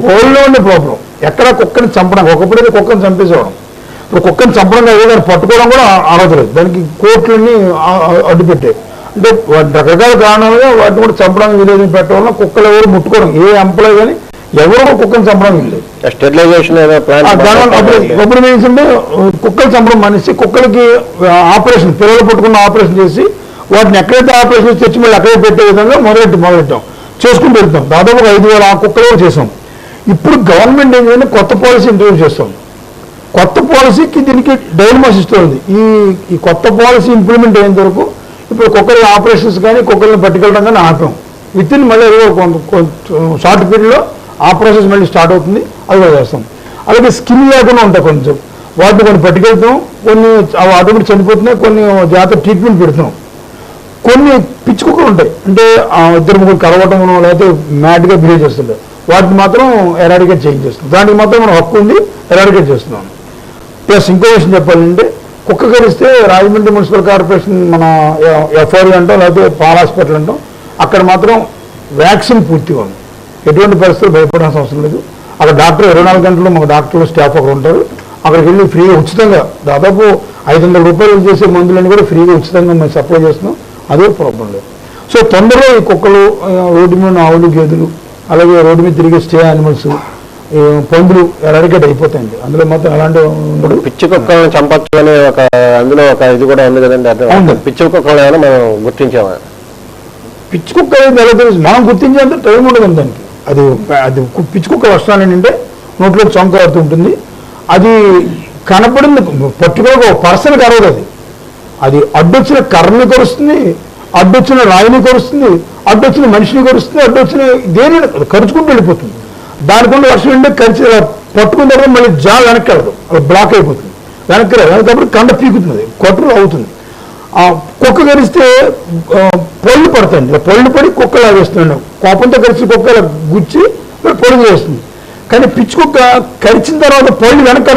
వరల్డ్లో ఉండే ప్రాబ్లం. ఎక్కడ కుక్కని చంపడం, ఒకప్పుడైతే కుక్కని చంపేసేవాడం, ఇప్పుడు కుక్కని చంపడం కాదు, దాన్ని పట్టుకోవడం కూడా ఆడలేదు. దానికి కోర్టులన్నీ అడ్డుపెట్టాయి. అంటే రకరకాల కారణాలుగా వాటిని కూడా చంపడానికి వీలేదు పెట్టడం వల్ల కుక్కలు ఎవరు ముట్టుకోవడం, ఏ ఎంప్లాయ్ కానీ ఎవరు కుక్కని చంపడం వీలేదు. స్టెరిలైజేషన్ అప్పుడు ఏంటంటే కుక్కలు చంపడం మనిషి కుక్కలకి ఆపరేషన్, పిల్లలు పట్టుకున్న ఆపరేషన్ చేసి వాటిని ఎక్కడైతే ఆపరేషన్ తెచ్చి మళ్ళీ అక్కడే పెట్టే విధంగా మొదలెట్టాం, చేసుకుంటూ వెళ్తాం. దాదాపు 5,000 కుక్కలు చేసాం. ఇప్పుడు గవర్నమెంట్ ఏంటంటే కొత్త పాలసీ ఇంట్రడ్యూస్ చేస్తాం. కొత్త పాలసీకి దీనికి డైలమాస్ ఇస్తుంది. ఈ కొత్త పాలసీ ఇంప్లిమెంట్ అయిన వరకు ఇప్పుడు కుక్కల ఆపరేషన్స్ కానీ కుక్కల్ని పట్టుకెళ్ళడం కానీ ఆపాం. విత్ ఇన్ మళ్ళీ షార్ట్ పీరియడ్లో ఆ ప్రాసెస్ మళ్ళీ స్టార్ట్ అవుతుంది, అది కూడా చేస్తాం. అలాగే స్కిన్ లేకుండా ఉంటాయి కొంచెం, వాటిని కొన్ని పట్టుకెళ్తాం, కొన్ని ఆటోమేటిక్ చనిపోతున్నాయి, కొన్ని జాగ్రత్త ట్రీట్మెంట్ పెడుతున్నాం. కొన్ని పిచ్చి కుక్కలు ఉంటాయి, అంటే 2-3 కరవటం లేకపోతే మ్యాడ్గా బిహేవ్ చేస్తుంటాయి, వాటిని మాత్రం ఎరాడికేట్ చేయించేస్తున్నాం. దానికి మాత్రం మన హక్కు ఉంది, ఎరాడికేట్ చేస్తున్నాం. ప్లస్ ఇంకో విషయం చెప్పాలంటే కుక్క కరిస్తే రాజమండ్రి మున్సిపల్ కార్పొరేషన్ మన ఎఫ్ఆర్యూ అంటాం, లేకపోతే పాల్ హాస్పిటల్ అంటాం, అక్కడ మాత్రం వ్యాక్సిన్ పూర్తిగా ఉంది. ఎటువంటి పరిస్థితులు భయపడాల్సిన అవసరం లేదు. అక్కడ డాక్టర్ 24 గంటలు మాకు డాక్టర్లు స్టాఫ్ అక్కడ ఉంటారు. అక్కడికి వెళ్ళి ఫ్రీగా ఉచితంగా దాదాపు 500 రూపాయలు చేసే మందులన్నీ కూడా ఫ్రీగా ఉచితంగా మేము సప్లై చేస్తున్నాం, అదే ప్రాబ్లం లేదు. సో తొందరలో ఈ కుక్కలు, రోడ్డు మీద ఆవులు గేదెలు, అలాగే రోడ్డు మీద తిరిగే స్టే యానిమల్స్, పందులు ఎరాడికేట్ అయిపోతాయండి. అందులో మాత్రం అలాంటి ఉండదు. పిచ్చి కుక్కలను చంపచ్చు అనే అందులో ఒక ఇది కూడా ఉంది కదండి. పిచ్చి కుక్కలు ఏమైనా మనం గుర్తించామా? పిచ్చి కుక్క అనేది ఎలా తెలుసు, మనం గుర్తించేంత టైం ఉండదు దానికి. అది పిచ్చి కుక్క వస్తాను ఏంటంటే నోట్లో చొంక ఉంటుంది. అది కనపడింది పర్టికులర్గా ఒక పర్సన్ కరవదు. అది అడ్డొచ్చిన కర్రని కరుస్తుంది, అడ్డొచ్చిన రాయిని కరుస్తుంది, అడ్డొచ్చిన మనిషిని కరుస్తుంది, అడ్డొచ్చిన దేని కరుచుకుంటూ వెళ్ళిపోతుంది. దానికుండా వర్షం ఏంటంటే కరిచి పట్టుకున్న తర్వాత మళ్ళీ వెనక్కి వెళ్ళదు, అది బ్లాక్ అయిపోతుంది, వెనక్కి వెళ్ళేటప్పుడు కండ పీకుతుంది, కొట్టలు అవుతుంది. కుక్క కరిస్తే పళ్ళు పడతాయండి, పళ్ళు పడి కుక్కలు ఆవేస్తున్నాడు. కోపంతో కరిచి కుక్కలు గుచ్చి పొడుగు చేస్తుంది. కానీ పిచ్చి కుక్క కరిచిన తర్వాత పళ్ళు వెనక్కి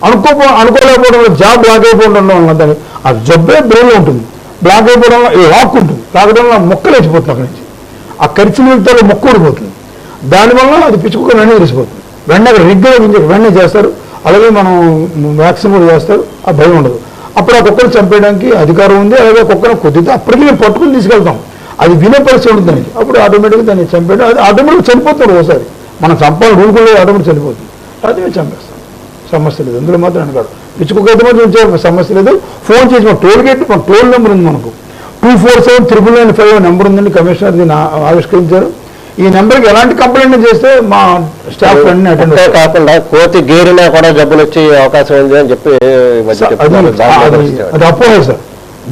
అనుకోలేకపోవడం వల్ల జాబ్ బ్లాక్ అయిపోవడం వల్ల దాన్ని ఆ జబ్బే బ్రెయిన్లో ఉంటుంది. బ్లాక్ అయిపోవడం వల్ల లాక్ ఉంటుంది, లాగడం వల్ల మొక్కలు వేసిపోతుంది. అక్కడి నుంచి ఆ కరిచిన వెళ్తాలో మొక్క ఊడిపోతుంది. దానివల్ల అది పిచ్చి కుక్క వెంటనే తెలిసిపోతుంది. వెంటనే అక్కడ రెగ్యులర్ వెంటనే చేస్తారు. అలాగే మనం వ్యాక్సిన్ కూడా చేస్తారు, ఆ భయం ఉండదు. అప్పుడు ఆ కుక్కను చంపేయడానికి అధికారం ఉంది. అలాగే కుక్కను కొద్దిగా అప్పటికి మేము పట్టుకుని తీసుకెళ్తాం. అది వినే పరిస్థితి ఉంటుంది దానికి. అప్పుడు ఆటోమేటిక్గా దాన్ని చంపేయడం, అది ఆటోమేటిక్గా చనిపోతాడు. ఒకసారి మనం చంపాలని రూల్కుల్లో ఆటోమేటిక్ చనిపోతుంది. అది మేము చంపేస్తాం, సమస్య లేదు. అందులో మాత్రం అనగాడు పిచ్చి కుక్క అయితే మాత్రం సమస్య లేదు. ఫోన్ చేసి మన టోల్ గేట్ మన టోల్ నెంబర్ ఉంది మనకు 247995 నెంబర్ ఉందండి. కమిషనర్ దీన్ని ఆవిష్కరించారు. ఈ నెంబర్కి ఎలాంటి కంప్లైంట్ చేస్తే మా స్టాఫ్ అన్ని అటెండ్ కాకుండా కోతి గీరినా కూడా జబ్బులు వచ్చే అవకాశం ఉంది అని చెప్పి అది అపోహ సార్.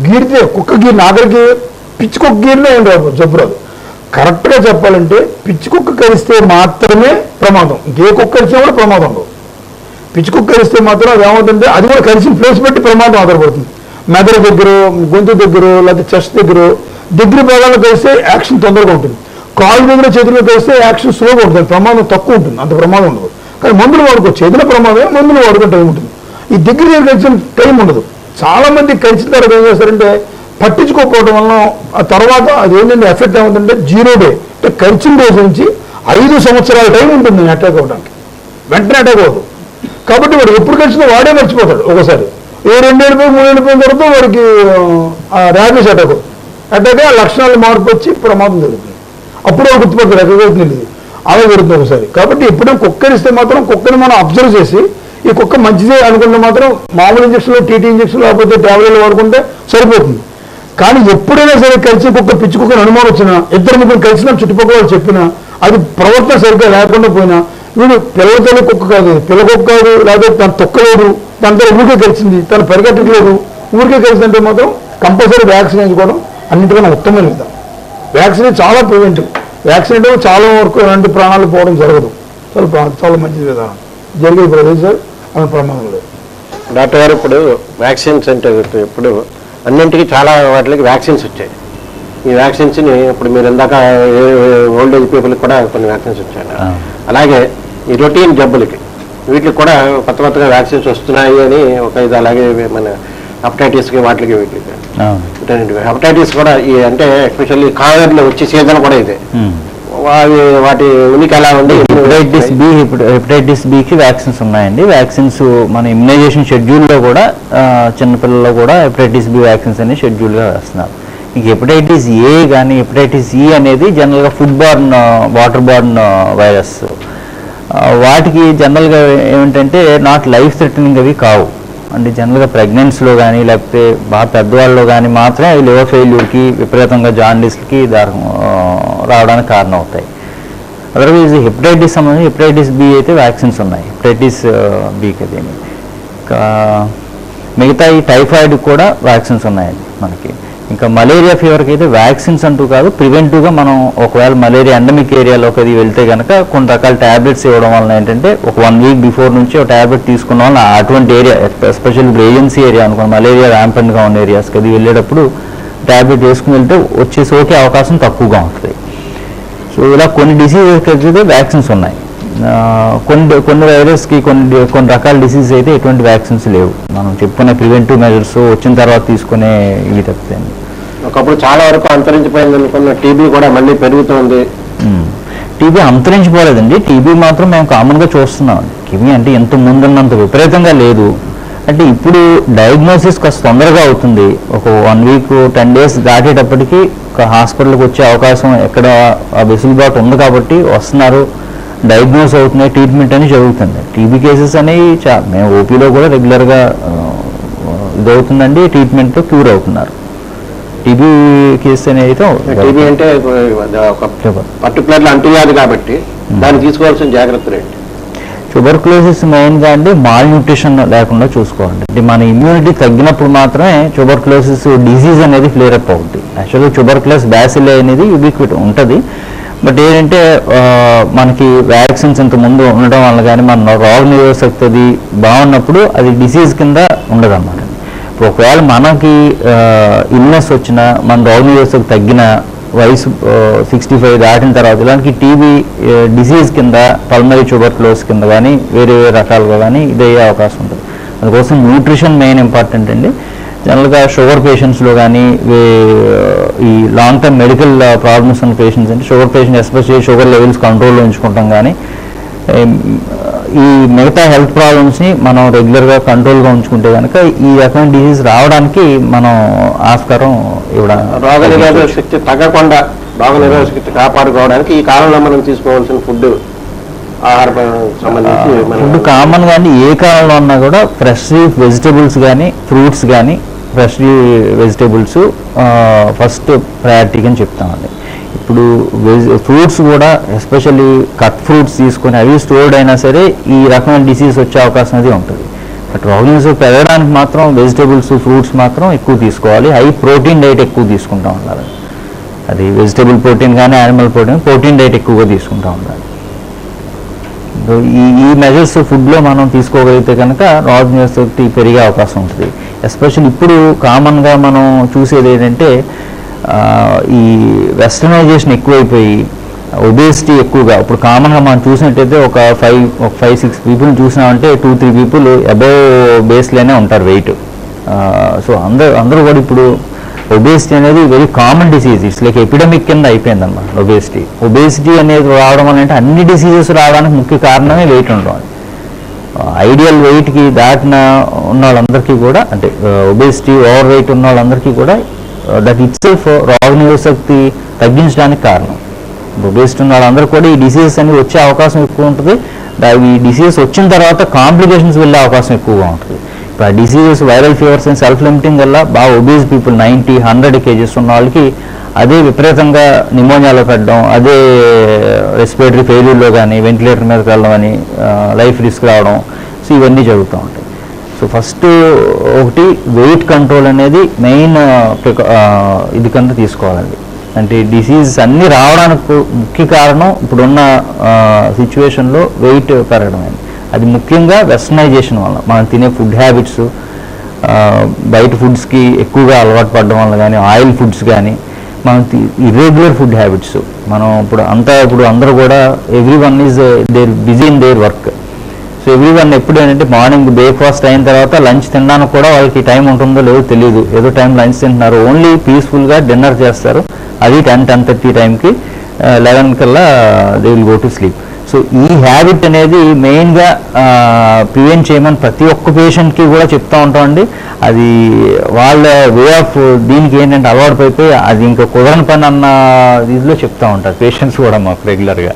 గీరితే కుక్క గీరిన ఆఖరికి పిచ్చి కుక్క గీరినా ఏం రాదు, జబ్బు రాదు. కరెక్ట్గా చెప్పాలంటే పిచ్చి కుక్క కరిస్తే మాత్రమే ప్రమాదం, ఇంకే కుక్క కరిస్తే కూడా ప్రమాదం ఉండదు. పిచ్చి కుక్క కరిస్తే మాత్రం అది ఏమవుతుందంటే అది కూడా కరిసిన ప్లేస్ బట్టి ప్రమాదం ఆధారపడుతుంది. మెదడు దగ్గర, గొంతు దగ్గర, లేకపోతే చెస్ట్ దగ్గర భాగాల్లో కలిస్తే యాక్షన్ తొందరగా ఉంటుంది. కాలు దగ్గర చేతుల్లో కలిస్తే యాక్షన్ స్లోగా ఉంటుంది, ప్రమాదం తక్కువ ఉంటుంది, అంత ప్రమాదం ఉండదు. కానీ మందులు వాడుకోవచ్చు, చేతుల ప్రమాదమే, మందులు వాడుకునే టైం ఉంటుంది. ఈ దగ్గర కలిసిన టైం ఉండదు. చాలా మంది కలిసిన తర్వాత ఏం చేస్తారంటే పట్టించుకోకపోవడం వల్ల ఆ తర్వాత అది ఏంటంటే ఎఫెక్ట్ ఏమవుతుందంటే 0 డే, అంటే కలిసిన రోజు నుంచి 5 సంవత్సరాల టైం ఉంటుంది అటాక్ అవ్వడానికి. వెంటనే అటాక్ అవ్వదు. కాబట్టి వాడు ఎప్పుడు కలిసినా వాడే మర్చిపోతాడు. ఒకసారి 2 ఏళ్ళిపోయి 3 ఏళ్ళిపోయిన తర్వాత వాడికి ర్యాబీస్ అటాక్ ఆ లక్షణాలు మార్పు వచ్చి ప్రమాదం జరుగుతుంది. అప్పుడే గుర్తుపడతారు ఎక్కడికి తెలియదు, అలా జరుగుతుంది ఒకసారి. కాబట్టి ఎప్పుడైనా కుక్కరిస్తే మాత్రం కుక్కని మనం అబ్జర్వ్ చేసి ఈ కుక్క మంచిదే అనుకుంటే మాత్రం మామూలు ఇంజక్షన్లు, టీటీ ఇంజక్షన్లు లేకపోతే ట్యాబ్లెట్లు వాడుకుంటే సరిపోతుంది. కానీ ఎప్పుడైనా సరే కలిసి కుక్క పిచ్చి కుక్కని అనుమానం వచ్చినా, 2-3 కలిసినా చుట్టుపక్కల వాళ్ళు చెప్పినా, అది ప్రవర్తన సరిగ్గా లేకుండా పోయినా, వీడు పిల్లలతోనే కుక్క కాదు, పిల్ల కుక్క కాదు, లేకపోతే తను తొక్కలేదు, దాంతో ఊరికే కలిసింది, తను పరిగెట్టట్లేదు, ఊరికే కలిసిందంటే మాత్రం కంపల్సరీ వ్యాక్సిన్ వేయించుకోవడం అన్నింటికన్నా ఉత్తమమైన విధానం. వ్యాక్సిన్ చాలా ప్రివెంటివ్. వ్యాక్సిన్ అంటే చాలా వరకు ఎలాంటి ప్రాణాలు పోవడం జరగదు. చాలా మంచి విధానం జరిగే ప్రదేశాలు అన్న ప్రమాదం లేదు. డాక్టర్ గారు, ఇప్పుడు వ్యాక్సిన్స్ అంటే ఇప్పుడు అన్నింటికి చాలా వాటికి వ్యాక్సిన్స్ వచ్చాయి. ఈ వ్యాక్సిన్స్ని ఇప్పుడు మీరు ఇందాక ఓల్డ్ ఏజ్ పీపుల్కి కూడా కొన్ని వ్యాక్సిన్స్ వచ్చాయి. అలాగే ఈ రొటీన్ జబ్బులకి వీటికి కూడా కొత్తగా వ్యాక్సిన్స్ వస్తున్నాయి అని ఒక ఇది. అలాగే మన హెపటైటిస్కి వాటికి వీటికి హెపటైటిస్ కూడా ఈ అంటే ఎస్పెషల్లీ కావేరిలో వచ్చే సీజన్ కూడా ఇదే. వాటి ఉనికి ఎలా ఉంది? హెపటైటిస్ బికి వ్యాక్సిన్స్ ఉన్నాయండి. వ్యాక్సిన్స్ మన ఇమ్యునైజేషన్ షెడ్యూల్లో కూడా చిన్నపిల్లల్లో కూడా హెపటైటిస్ బి వ్యాక్సిన్స్ అనేది షెడ్యూల్గా వేస్తున్నారు. ఇంక హెపటైటిస్ ఏ కానీ హెపటైటిస్ ఈ అనేది జనరల్గా food born, water born virus. వాటికి జనరల్గా ఏమిటంటే నాట్ లైఫ్ థ్రెటనింగ్ అవి కావు. అంటే జనరల్గా ప్రెగ్నెన్సీలో కానీ లేకపోతే బాగా పెద్దవాళ్ళలో కానీ మాత్రమే అవి లివర్ ఫెయిల్యూర్కి, విపరీతంగా జాండీస్కి రావడానికి కారణం అవుతాయి. అదర్వైజ్ హెపటైటిస్ సంబంధించి హెపటైటిస్ బి అయితే వ్యాక్సిన్స్ ఉన్నాయి, హెపటైటిస్ బికి అది. ఇంకా మిగతా ఈ టైఫాయిడ్ కూడా వ్యాక్సిన్స్ ఉన్నాయండి మనకి. ఇంకా మలేరియా ఫీవర్కి అయితే వ్యాక్సిన్స్ అంటూ కాదు, ప్రివెంటివ్గా మనం ఒకవేళ మలేరియా ఎండమిక్ ఏరియాలోకి అది వెళ్తే కనుక కొన్ని రకాల ట్యాబ్లెట్స్ ఇవ్వడం వలన ఏంటంటే ఒక 1 వీక్ బిఫోర్ నుంచి ఒక ట్యాబ్లెట్ తీసుకున్న వల్ల అటువంటి ఏరియా, ఎస్పెషల్లీ ఇప్పుడు ఏజెన్సీ ఏరియా అనుకోండి, మలేరియా ర్యాంపెంట్గా ఉన్న ఏరియాస్కి అది వెళ్ళేటప్పుడు ట్యాబ్లెట్ వేసుకుని వెళ్తే వచ్చే సోకే అవకాశం తక్కువగా ఉంటుంది. సో ఇలా కొన్ని డిసీజెస్కి అయితే వ్యాక్సిన్స్ ఉన్నాయి. కొన్ని వైరస్కి కొన్ని రకాల డిసీజ్ అయితే ఎటువంటి వ్యాక్సిన్స్ లేవు. మనం చెప్పుకునే ప్రివెంటివ్ మెజర్స్ వచ్చిన తర్వాత తీసుకునే ఇవి తప్పితే. ఒకప్పుడు చాలా వరకు అంతరించిపోయింది అనుకున్న టీబీ కూడా మళ్ళీ పెరుగుతుంది. టీబీ అంతరించిపోలేదండి. టీబీ మాత్రం మేము కామన్గా చూస్తున్నాం. టీబీ అంటే ఎంత ముందున్నంత విపరీతంగా లేదు. అంటే ఇప్పుడు డయాగ్నోసిస్ కాస్త తొందరగా అవుతుంది. ఒక 1 వీక్ 10 days దాటేటప్పటికి ఒక హాస్పిటల్కి వచ్చే అవకాశం ఎక్కడ వెసులుబాటు ఉంది కాబట్టి వస్తున్నారు, డయాగ్నోస్ అవుతున్నాయి, ట్రీట్మెంట్ అని జరుగుతుంది. టీబీ కేసెస్ అనేవి మేము ఓపీలో కూడా రెగ్యులర్గా ఇదవుతుందండి, ట్రీట్మెంట్తో క్యూర్ అవుతున్నారు. టీబీ కేసు అనేది టీబీ అంటే ఒక పర్టికులర్లీ అంటువ్యాధి కాబట్టి దాన్ని తీసుకోవాల్సిన జాగ్రత్తలు ఏంటి? ట్యూబర్క్లోసిస్ మెయిన్గా అండి మాల్ న్యూట్రిషన్ లేకుండా చూసుకోవాలి. అంటే మన ఇమ్యూనిటీ తగ్గినప్పుడు మాత్రమే ట్యూబర్క్లోసిస్ డిసీజ్ అనేది ఫ్లేర్ అప్ అవుతుంది. యాక్చువల్గా ట్యూబర్క్లోసిస్ బ్యాసిల్లే అనేది యుబిక్విటీ ఉంటుంది. బట్ ఏంటంటే మనకి వ్యాక్సిన్స్ ఇంత ముందు ఉండడం వల్ల కానీ మన రోగ నిరోధశక్తి అది బాగున్నప్పుడు అది డిసీజ్ కింద ఉండదన్నమాట. ఇప్పుడు ఒకవేళ మనకి ఇల్నెస్ వచ్చినా, మన రోగ నిరోధశక్తి తగ్గినా వయసు 65 దాటిన తర్వాత ఇలాంటి టీబీ డిసీజ్ కింద పల్మరీ ట్యూబర్క్లోసిస్ కింద కానీ వేరే వేరే రకాలుగా కానీ ఇదయ్యే అవకాశం ఉంటుంది. అందుకోసం న్యూట్రిషన్ మెయిన్ ఇంపార్టెంట్ అండి. జనరల్గా షుగర్ పేషెంట్స్లో కానీ ఈ లాంగ్ టర్మ్ మెడికల్ ప్రాబ్లమ్స్ ఉన్న పేషెంట్స్ అంటే sugar patient especially sugar levels కంట్రోల్లో ఉంచుకుంటాం. కానీ ఈ మిగతా హెల్త్ ప్రాబ్లమ్స్ని మనం రెగ్యులర్గా కంట్రోల్గా ఉంచుకుంటే కనుక ఈ రకమైన డిసీజ్ రావడానికి మనం ఆస్కారం ఇవ్వడం. రోగనిరోధక శక్తి తగ్గకుండా రోగనిరోధక శక్తి కాపాడుకోవడానికి ఈ కాలంలో మనం తీసుకోవాల్సిన ఫుడ్ ఆహార సంబంధించి ఫుడ్ కామన్ కానీ ఏ కాలంలో ఉన్నా కూడా ఫ్రెష్ వెజిటబుల్స్ కానీ ఫ్రూట్స్ కానీ ఫ్రెష్ వెజిటబుల్స్ ఫస్ట్ ప్రయారిటీ అని చెప్తామండి. ఇప్పుడు ఫ్రూట్స్ కూడా ఎస్పెషల్లీ కట్ ఫ్రూట్స్ తీసుకొని అవి స్టోర్డ్ అయినా సరే ఈ రకమైన డిసీజ్ వచ్చే అవకాశం అది ఉంటుంది. బట్ రోగనిరోధక పెరగడానికి మాత్రం వెజిటబుల్స్ ఫ్రూట్స్ మాత్రం ఎక్కువ తీసుకోవాలి. హై ప్రోటీన్ డైట్ ఎక్కువ తీసుకుంటూ ఉండాలి. అది వెజిటబుల్ ప్రోటీన్ కానీ యానిమల్ ప్రోటీన్ డైట్ ఎక్కువగా తీసుకుంటూ ఉండాలి. ఈ మెజర్స్ ఫుడ్లో మనం తీసుకోగలిగితే కనుక రోగనిరోధక శక్తి పెరిగే అవకాశం ఉంటుంది. ఎస్పెషల్లీ ఇప్పుడు కామన్గా మనం చూసేది ఏంటంటే ఈ వెస్టర్నైజేషన్ ఎక్కువైపోయి ఒబేసిటీ ఎక్కువగా ఇప్పుడు కామన్గా మనం చూసినట్టయితే ఒక 5-6 పీపుల్ని చూసినామంటే 2-3 పీపుల్ అబోవ్ బేస్లోనే ఉంటారు వెయిట్. సో అందరూ కూడా ఇప్పుడు ఒబేసిటీ అనేది very common disease. It's like epidemic కింద అయిపోయిందన్నమాట ఒబేసిటీ అనేది రావడం వల్ల అంటే అన్ని డిసీజెస్ రావడానికి ముఖ్య కారణమే వెయిట్ ఉండడం. ఐడియల్ వెయిట్కి దాటిన ఉన్న వాళ్ళందరికీ కూడా అంటే ఒబేసిటీ ఓవర్ వెయిట్ ఉన్న వాళ్ళందరికీ కూడా దట్ ఇట్ సెల్ఫ్ రోగనిరోధక శక్తి తగ్గించడానికి కారణం. ఒబేసిటీ ఉన్న వాళ్ళందరూ కూడా ఈ డిసీజెస్ అనేవి వచ్చే అవకాశం ఎక్కువ ఉంటుంది. ఈ డిసీజెస్ వచ్చిన తర్వాత కాంప్లికేషన్స్ వెళ్ళే అవకాశం ఎక్కువగా ఉంటుంది. ఇప్పుడు ఆ diseases viral fevers and self limiting వల్ల బాగా ఒబేస్ పీపుల్ 90-100 కేజెస్ ఉన్న వాళ్ళకి అదే విపరీతంగా నిమోనియాలో పెట్టడం, అదే రెస్పిరేటరీ ఫెయిల్యూర్లో కానీ వెంటిలేటర్ మీదకి వెళ్ళడం అని లైఫ్ రిస్క్ రావడం. సో ఇవన్నీ జరుగుతూ ఉంటాయి. సో ఫస్ట్ ఒకటి వెయిట్ కంట్రోల్ అనేది మెయిన్ ఇది కింద తీసుకోవాలండి. అంటే డిసీజ్ అన్నీ రావడానికి ముఖ్య కారణం ఇప్పుడున్న సిచ్యువేషన్లో వెయిట్ పెరగడమైంది. అది ముఖ్యంగా వెస్టర్నైజేషన్ వల్ల మనం తినే ఫుడ్ హ్యాబిట్స్, బయట ఫుడ్స్కి ఎక్కువగా అలవాటు పడడం వల్ల కానీ ఆయిల్ ఫుడ్స్ కానీ మనం ఇర్రెగ్యులర్ ఫుడ్ హ్యాబిట్స్ మనం ఇప్పుడు అందరూ కూడా everyone is there busy in their work. So everyone ఎప్పుడు ఏంటంటే మార్నింగ్ బ్రేక్ఫాస్ట్ అయిన తర్వాత లంచ్ తినడానికి కూడా వాళ్ళకి టైం ఉంటుందో లేదో తెలియదు. ఏదో టైం లంచ్ తింటున్నారు, ఓన్లీ పీస్ఫుల్గా డిన్నర్ చేస్తారు. అది 10-10:30 టైంకి 11 కల్లా they will go to sleep. So ఈ హ్యాబిట్ అనేది మెయిన్గా ప్రివెంట్ చేయమని ప్రతి ఒక్క పేషెంట్కి కూడా చెప్తూ ఉంటామండి. అది వాళ్ళ వే ఆఫ్ దీనికి ఏంటంటే అలవాటు పడిపోయి అది ఇంకా కుదరని పని అన్న ఇదిలో చెప్తూ ఉంటారు పేషెంట్స్ కూడా మాకు రెగ్యులర్గా.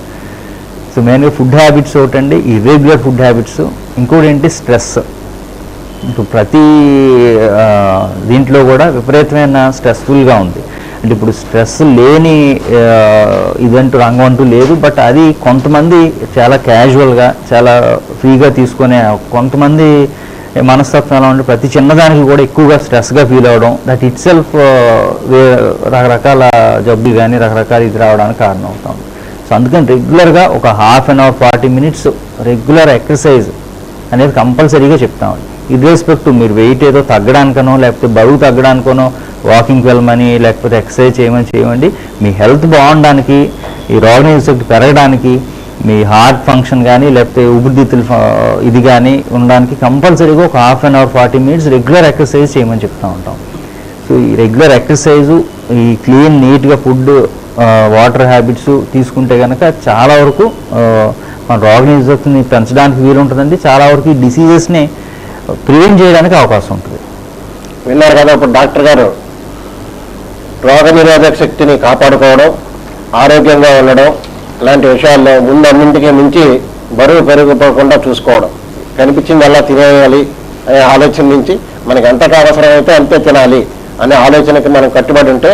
సో మెయిన్గా ఫుడ్ హ్యాబిట్స్ ఒకటండి, ఇర్రెగ్యులర్ ఫుడ్ హ్యాబిట్స్. ఇంకోటి ఏంటి స్ట్రెస్. ఇప్పుడు ప్రతి దీంట్లో కూడా విపరీతమైన స్ట్రెస్ఫుల్గా ఉంది. అంటే ఇప్పుడు స్ట్రెస్ లేని ఇదంటూ రంగం అంటూ లేదు. బట్ అది కొంతమంది చాలా క్యాజువల్గా చాలా ఫ్రీగా తీసుకునే కొంతమంది మనస్తత్వం ఎలా ఉంటే ప్రతి చిన్నదానికి కూడా ఎక్కువగా స్ట్రెస్గా ఫీల్ అవ్వడం, దట్ ఇట్ సెల్ఫ్ రకరకాల జబ్బులు కానీ రకరకాల ఇది రావడానికి కారణం అవుతాం. సో అందుకని రెగ్యులర్గా ఒక half an hour 40 minutes regular exercise అనేది కంపల్సరీగా చెప్తామండి. ఇర్రెస్పెక్ట్ మీరు వెయిట్ ఏదో తగ్గడానికనో లేకపోతే బరువు తగ్గడానికనో వాకింగ్కి వెళ్ళమని లేకపోతే ఎక్సర్సైజ్ చేయండి. మీ హెల్త్ బాగుండడానికి, ఈ రోగనిరోధక శక్తి పెరగడానికి, మీ హార్ట్ ఫంక్షన్ కానీ లేకపోతే ఊపిరితిత్తులు ఇది కానీ ఉండడానికి కంపల్సరీగా ఒక half an hour 40 minutes regular exercise చేయమని చెప్తూ ఉంటాం. సో ఈ రెగ్యులర్ ఎక్సర్సైజు, ఈ క్లీన్ నీట్గా ఫుడ్, వాటర్ హ్యాబిట్స్ తీసుకుంటే కనుక చాలా వరకు మన రోగనిరోధక శక్తిని పెంచడానికి వీలుంటుందండి. చాలా వరకు ఈ డిసీజెస్ని ప్రివెంట్ చేయడానికి అవకాశం ఉంటుంది. విన్నారు కదా ఇప్పుడు డాక్టర్ గారు, రోగనిరోధక శక్తిని కాపాడుకోవడం, ఆరోగ్యంగా ఉండడం ఇలాంటి విషయాల్లో ముందు అన్నింటికీ మించి బరువు పెరిగిపోకుండా చూసుకోవడం, కనిపించిందల్లా తినేయాలి అనే ఆలోచన నుంచి మనకి ఎంతకు అవసరమైతే అంతే తినాలి అనే ఆలోచనకి మనం కట్టుబడి ఉంటే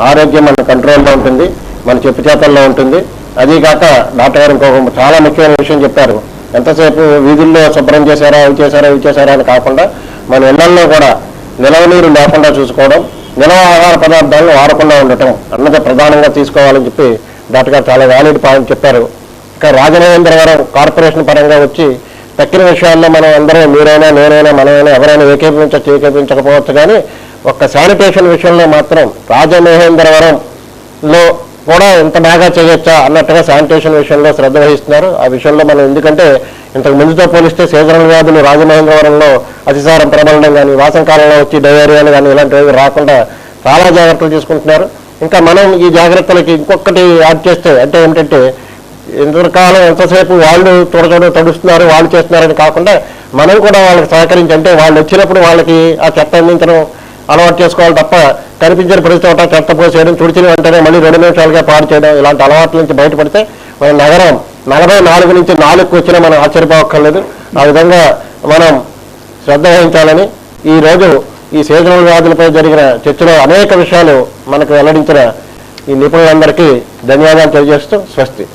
ఆరోగ్యం మన కంట్రోల్లో ఉంటుంది, మన చెప్పు చేతల్లో ఉంటుంది. అదీకాక డాక్టర్ గారు ఇంకొక చాలా ముఖ్యమైన విషయం చెప్పారు. ఎంతసేపు వీధుల్లో శుభ్రం చేశారా అవి చేశారా అని కాకుండా మన ఇళ్లల్లో కూడా నిలవ నీరు లేకుండా చూసుకోవడం, నిలవ ఆహార పదార్థాలను వాడకుండా ఉండటం అన్నది ప్రధానంగా తీసుకోవాలని చెప్పి డాక్టర్ గారు చాలా వ్యాలిడ్ పాయింట్ చెప్పారు. ఇంకా రాజమహేంద్రవరం కార్పొరేషన్ పరంగా వచ్చి తక్కిన విషయాల్లో మనం అందరూ మీరైనా నేనైనా మనమైనా ఎవరైనా ఏకీపించకపోవచ్చు, కానీ ఒక్క శానిటేషన్ విషయంలో మాత్రం రాజమహేంద్రవరం లో కూడా ఇంత బాగా చేయొచ్చా అన్నట్టుగా శానిటేషన్ విషయంలో శ్రద్ధ వహిస్తున్నారు. ఆ విషయంలో మనం ఎందుకంటే ఇంతకు ముందుతో పోలిస్తే సీజనల్ వ్యాధులు రాజమహేంద్రవరంలో అతిసారం ప్రబలడం కానీ, వాసంకాలంలో వచ్చి డయేరియాలు కానీ ఇలాంటివి రాకుండా చాలా జాగ్రత్తలు తీసుకుంటున్నారు. ఇంకా మనం ఈ జాగ్రత్తలకి ఇంకొకటి యాడ్ చేస్తే అంటే ఏమిటంటే ఎంతకాలం ఎంతసేపు వాళ్ళు తడుస్తున్నారు వాళ్ళు చేస్తున్నారని కాకుండా మనం కూడా వాళ్ళకి సహకరించి, అంటే వాళ్ళు వచ్చినప్పుడు వాళ్ళకి ఆ చెత్త అందించడం అలవాటు చేసుకోవాలి తప్ప కనిపించిన ప్రతి చోట చెత్త పోసేయడం, తుడిచిన వెంటనే మళ్ళీ 2 నిమిషాలుగా పాడు చేయడం ఇలాంటి అలవాట్ల నుంచి బయటపడితే మన నగరం 44 నుంచి 4కు వచ్చినా మనం ఆశ్చర్యపోవక్కర్లేదు. ఆ విధంగా మనం శ్రద్ధ వహించాలని ఈరోజు ఈ సీజనల్ వ్యాధులపై జరిగిన చర్చలో అనేక విషయాలు మనకు వెల్లడించిన ఈ నిపుణులందరికీ ధన్యవాదాలు తెలియజేస్తూ స్వస్తి.